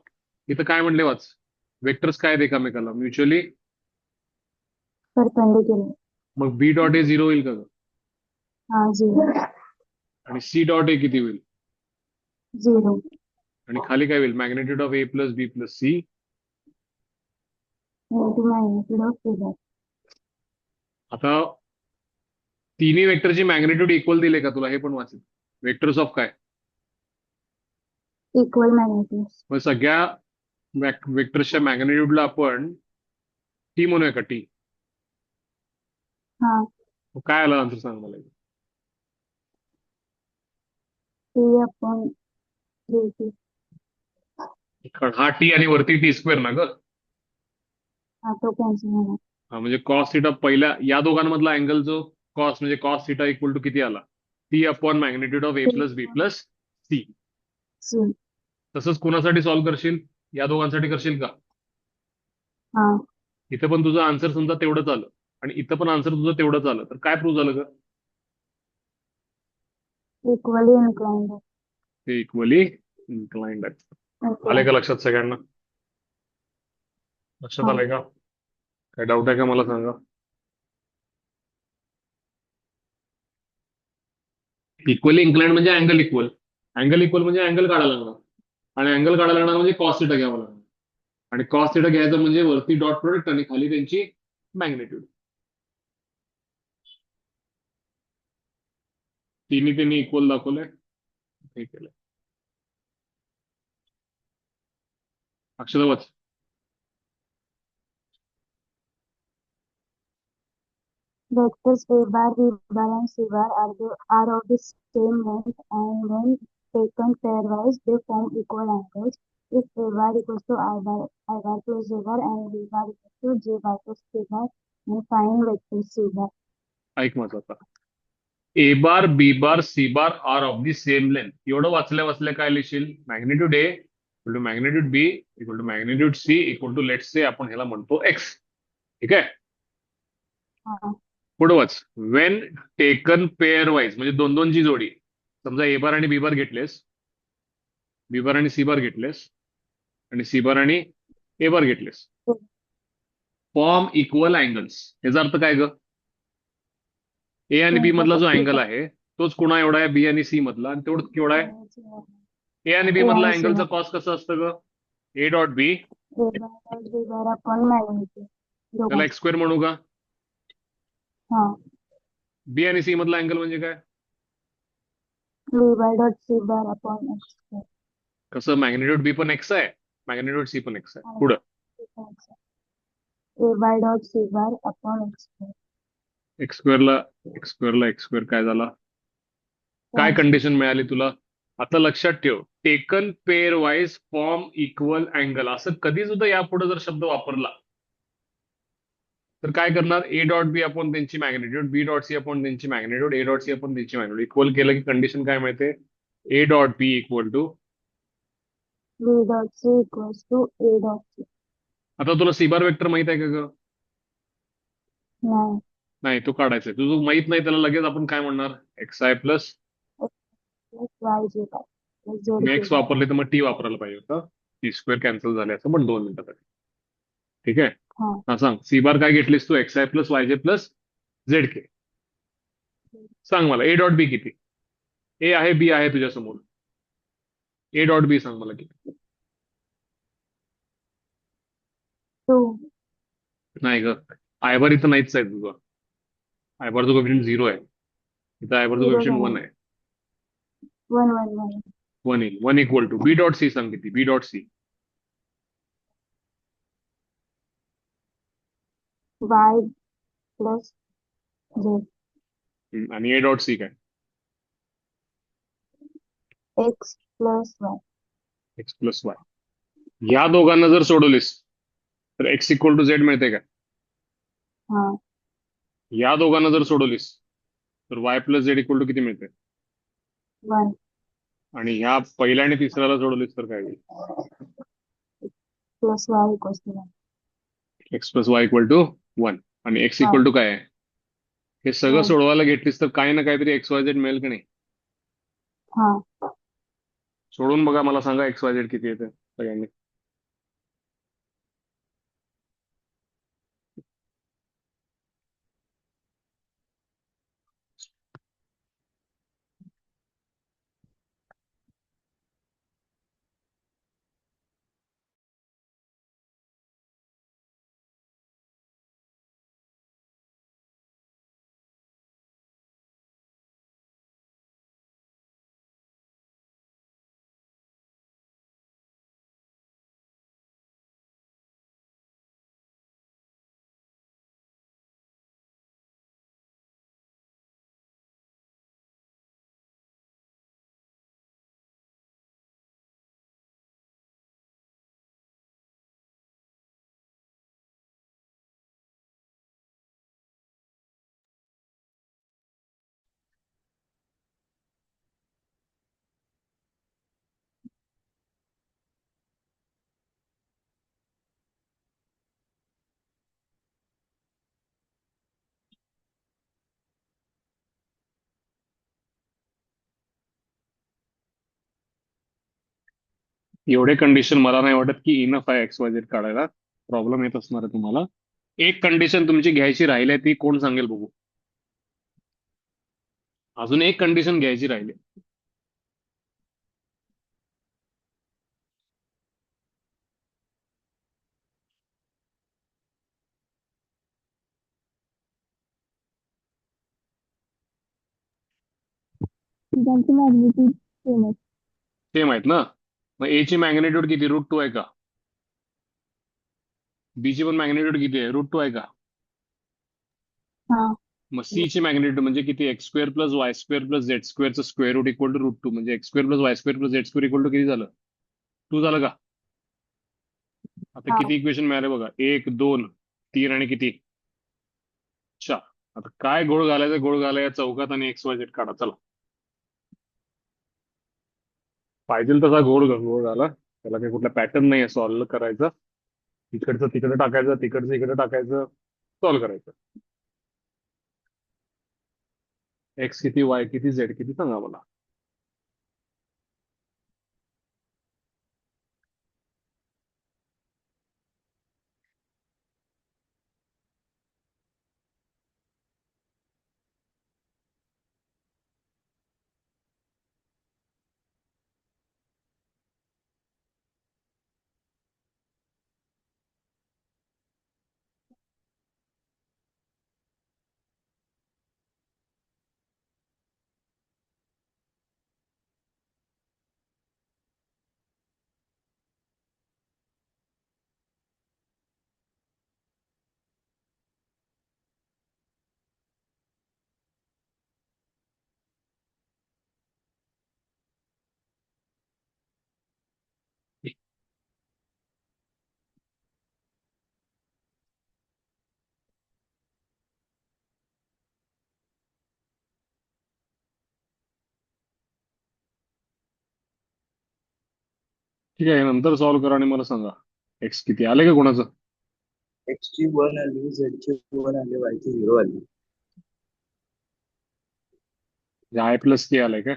इथं काय म्हणले वाच? वेक्टर्स काय आहेत एकामेकाला म्युच्युअली. Perpendicular. मग बी डॉट ए झिरो होईल का ग? हा 0 आणि सी डॉट ए किती होईल? 0 आणि खाली काय होईल? Magnitude of A plus B plus C. into magnitude of A bar. आता तिन्ही वेक्टरची मॅग्नेट्यूड इक्वल दिले का तुला? हे पण वाचेल. वेक्टर्स ऑफ काय? Equal magnitudes. मग सगळ्या वेक्टर्सच्या मॅग्नेट्यूडला आपण टी म्हणूया का? टी. हा मग काय आलं आन्सर सांग मला. T upon 3T. कारण हा टी आणि वरती टी स्क्वेअर ना ग. हा तो कॅन्सल होणार. हा म्हणजे कॉस थिटा पहिल्या या दोघांमधला अँगल जो कॉस म्हणजे कॉस थिटा इक्वल टू किती आला? T upon magnitude of A plus B plus C. C. तसंच कोणासाठी सॉल्व्ह करशील? या दोघांसाठी करशील का? हा इथं पण तुझं आन्सर समजा तेवढंच आलं आणि इथं पण आन्सर तुझं तेवढंच आलं तर काय प्रूव्ह झालं ग? equally inclined. ते इक्वली इन्क्लाइंड आहे. आले का लक्षात सगळ्यांना? लक्षात आलंय का? काय डाऊट आहे का मला सांगा. इक्वली इन्क्लाइंड म्हणजे अँगल इक्वल. अँगल इक्वल म्हणजे अँगल काढायला लागणार, आणि अँगल काढायला लागणार म्हणजे कॉस थिटा घ्यावा लागणार, आणि कॉस थिटा घ्यायचं म्हणजे वरती डॉट प्रोडक्ट आणि खाली त्यांची मॅग्नेट्यूड. तिन्ही त्यांनी इक्वल दाखवलंय. हे केलंय. अक्षता वाच. Vectors A bar, B bar and C bar are of the same length, and when taken pairwise they form equal angles. If A bar equals to I bar plus J bar and B bar equals to J bar plus C bar, then find vector C bar. ऐक महत्वाचा. A bar B bar C bar are of the same length. एवढं वाचल्या वाचल्या काय लिहिशील? Magnitude A equal to magnitude B equal to magnitude C equal to let's say आपण ह्याला म्हणतो एक्स. ठीक आहे. हा पुढे वाच. वेन टेकन पेअर वाईज म्हणजे दोन दोनची जोडी. समजा ए बार आणि बी बार घेतलेस, बी बार आणि सी बार घेतलेस, आणि सी बार आणि ए बार घेतलेस, फॉर्म इक्वल अँगल्स. याचा अर्थ काय ग? ए आणि बी मधला जो अँगल आहे तोच कोणा एवढा आहे? बी आणि सी मधला, आणि तेवढं केवढा आहे? ए आणि बी मधला अँगलचा कॉस कसं असतं ग? A dot B. A bar plus B bar upon magnitude. त्याला एक्स स्क्वेअर म्हणू का? हा बी आणि सी मधला अँगल म्हणजे काय? V bar dot C bar upon X square. कसं मॅग्नेट्यूड बी पण एक्स आहे, मॅग्नेट्यूड सी पण एक्स आहे. आणि पुढं A bar dot C bar upon X square. X square काय झाला, काय 1. कंडिशन मिळाली तुला? आता लक्षात ठेव, taken pair wise form equal angle, असं कधी सुद्धा यापुढे जर शब्द वापरला तर काय करणार, ए डॉट बी अपॉन त्यांची magnitude, B dot C upon त्यांची magnitude, A dot C upon त्यांची मॅग्नेट्यूड, इक्वल केलं की कंडिशन काय मिळते, A dot B equal to. V dot C equals to A dot C. आता तुला सी बार vector माहित आहे का ग? नाही. नाही, तो काढायचा आहे. तुझं माहित नाही त्याला लगेच आपण काय म्हणणार, x I plus, X plus Y J bar plus Z me K x bar. वापरले तर मग टी वापरायला पाहिजे होतं. टी स्क्वेअर कॅन्सल झाले असं पण 2 मिनिटात. ठीक आहे. हा. हा सांग, सी बार काय घेतलीस तू, x I plus Y J plus Z के. सांग मला ए डॉट बी किती, ए आहे बी आहे तुझ्या समोर, ए डॉट बी सांग मला किती. 2. नाही ग, आयबार इथं नाहीच आहे तुझं, आयबारचं कोएफिशियंट 0 आहे, इथं आयबारचं 0 कोएफिशियंट 1 झाला. आहे. 1 1 1. 1 येईल, 1 equal to B dot C सांग किती, B dot C. Y plus Z. आणि ए डॉट सी काय, X plus Y. X plus Y. ह्या दोघांना जर सोडवलीस तर एक्स इक्वल टू झेड मिळते का? हा. या दोघांना जर सोडवलीस तर Y plus Z equal to किती मिळते? 1 आणि ह्या पहिल्या आणि तिसऱ्याला सोडवलीस तर काय होईल? plus Y equals to 1. X plus Y equal to 1. आणि एक्स हा. इक्वल टू काय आहे? हे सगळं Z. सोडवायला घेतलीस तर काही ना काहीतरी एक्स वाय झेड मिळेल की नाही? हा. सोडून बघा, मला सांगा एक्स वाय झेड किती येते सगळ्यांनी. एवढे कंडिशन मला नाही वाटत की इनफ आहे एक्स वाय झेड काढायला. प्रॉब्लेम येत असणार आहे तुम्हाला. एक कंडिशन तुमची घ्यायची राहिली आहे, ती कोण सांगेल बघू. अजून एक कंडिशन घ्यायची राहिली. त्यांची मॅग्निट्यूड सेम आहे. सेम आहेत ना? मग ए ची मॅग्नेट्यूड किती, √2 आहे का? बी ची पण मॅग्नेट्यूड किती आहे, √2 आहे का? हा. मग सी ची मॅग्नेट्यूड म्हणजे किती, X square plus Y square plus Z स्क्वेअरचं स्क्वेअर रूट इक्वल टू √2, म्हणजे X square plus Y square plus Z square equal to किती झालं, 2 झालं का? आता हा. किती इक्वेशन मिळाले बघा, 1 2 3 आणि किती, 4. आता काय गोळ घालायचं, गोळ घाला या चौकात आणि एक्स वाय झेड काढा चला. पाहिजे तसा गोळ घाला, त्याला काही कुठला पॅटर्न नाही आहे सॉल्व्ह करायचा. तिकडचं तिकडे टाकायचं, तिकडचं इकडे टाकायचं, सॉल्व्ह करायचं. एक्स किती, वाय किती, झेड किती सांगा मला. ठीक आहे, नंतर सॉल्व्ह करा आणि मला सांगा एक्स किती आले का कोणाचं. एक्स ची 1 आली, झेड ची 1 आली, वाय ची 0 आली. आय प्लस के आलंय का.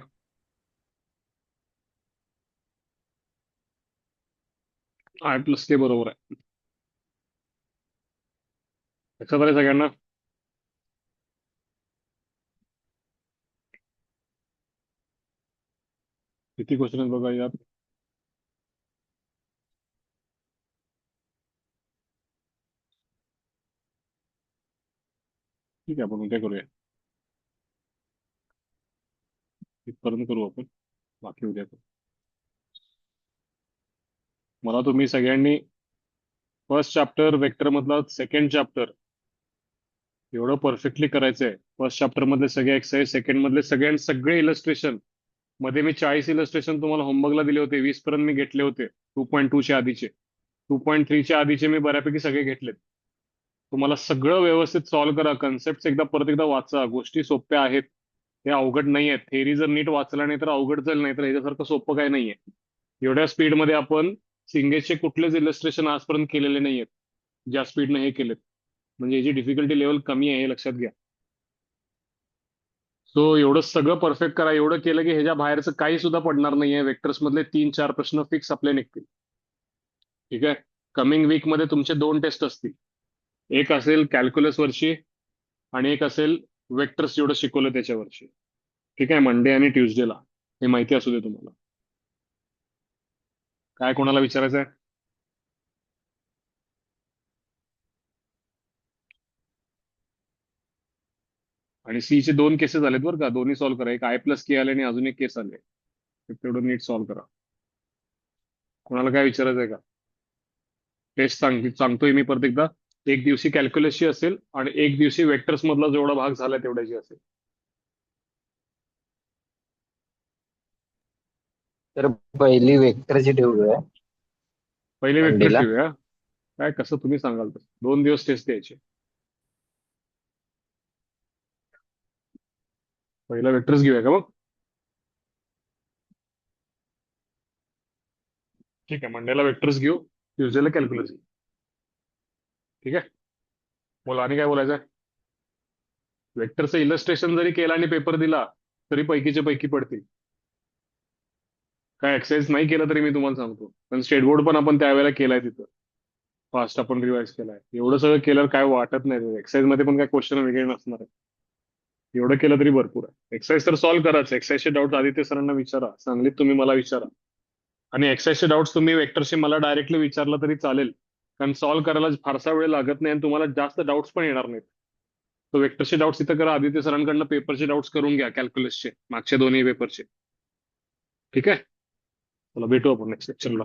आय प्लस के बरोबर आहे. लक्षात आलं सगळ्यांना. किती क्वेश्चन आहेत बघा यात. ठीक आहे, आपण उद्या करूया. इथपर्यंत करू आपण, बाकी उद्या करू. मला तुम्ही सगळ्यांनी फर्स्ट चॅप्टर वेक्टर मधला सेकंड चॅप्टर एवढं परफेक्टली करायचंय. फर्स्ट चॅप्टर मधले सगळे एक्सरसाइज, सेकंड मधले सगळे इलस्ट्रेशन. मध्ये मी 40 इलस्ट्रेशन तुम्हाला होमवर्कला दिले होते, 20 पर्यंत मी घेतले होते 2.2 च्या आधीचे. 2.3 च्या आधीचे मी बऱ्यापैकी सगळे घेतलेत. तुम्हाला सगळं व्यवस्थित सॉल्व्ह करा. कन्सेप्ट एकदा परत वाचा. गोष्टी सोप्या आहेत, हे अवघड नाही आहेत. थेअरी जर नीट वाचला नाही तर अवघड जाईल, नाही तर ह्याच्यासारखं सोपं काय नाहीये. एवढ्या स्पीडमध्ये आपण सिंगेजचे कुठलेच इलस्ट्रेशन आजपर्यंत केलेले नाहीयेत, ज्या स्पीडने हे केलेत. म्हणजे याची डिफिकल्टी लेवल कमी आहे, हे लक्षात घ्या. सो एवढं सगळं परफेक्ट करा. एवढं केलं की ह्याच्या बाहेरचं काही सुद्धा पडणार नाहीये. वेक्टर्स मधले 3-4 प्रश्न फिक्स आपले निघतील. ठीक आहे. कमिंग वीक मध्ये तुमचे 2 टेस्ट असतील. एक असेल कॅल्क्युलस वरची आणि एक असेल वेक्टर्स जेवढं शिकवलं त्याच्यावरची. ठीक आहे, मंडे आणि ट्युजडेला. हे माहिती असू दे तुम्हाला. काय कोणाला विचारायचं आहे. आणि सी चे 2 केसेस आलेत बरं का, दोन्ही सॉल्व्ह करा. एक आय प्लस के आले आणि अजून एक केस आले. तेवढं नीट सॉल्व्ह करा. कोणाला काय विचारायचं आहे का. टेस्ट सांगतोय मी परत एकदा. एक दिवशी कॅल्क्युलसची असेल आणि एक दिवशी वेक्टर्स मधला जेवढा भाग झाला तेवढ्याची असेल. तर पहिली वेक्टरची ठेवूया पहिले वेक्टर्स मंडेला. घेऊया. काय कसं तुम्ही सांगाल तसं. 2 दिवस टेस्ट द्यायचे. पहिला वेक्टर्स घेऊया का मग. ठीक आहे, मंडेला वेक्टर्स घेऊ, ट्युजडेला कॅल्क्युलस घेऊ. ठीक आहे. बोला आणि काय बोलायचं आहे. वेक्टरचं इलस्ट्रेशन जरी केलं आणि पेपर दिला तरी पैकीचे पैकी पडतील. काय एक्सरसाइज नाही केलं तरी मी तुम्हाला सांगतो, पण स्टेट बोर्ड पण आपण त्यावेळेला केलाय तिथं. फास्ट आपण रिवाइज केलाय. एवढं सगळं केल्यावर काय वाटत नाही. एक्सरसाइज मध्ये पण काय क्वेश्चन वेगळे नसणार आहे. एवढं केलं तरी भरपूर आहे. एक्सरसाइज तर सॉल्व्ह कराच. एक्सरसाइजचे डाऊट आदित्य सरांना विचारा, सांगलीत तुम्ही मला विचारा. आणि एक्सरसाइजचे डाऊट्स तुम्ही वेक्टरशी मला डायरेक्टली विचारलं तरी चालेल, कारण सॉल्व्ह करायला फारसा वेळ लागत नाही आणि तुम्हाला जास्त डाऊट्स पण येणार नाहीत. तो वेक्टरचे डाऊट्स इथं करा. आदित्य सरांकडनं पेपरचे डाऊट्स करून घ्या, कॅल्क्युलसचे मागच्या दोन्ही पेपरचे. ठीक आहे. चला भेटू आपण नेक्स्ट लेक्चरला.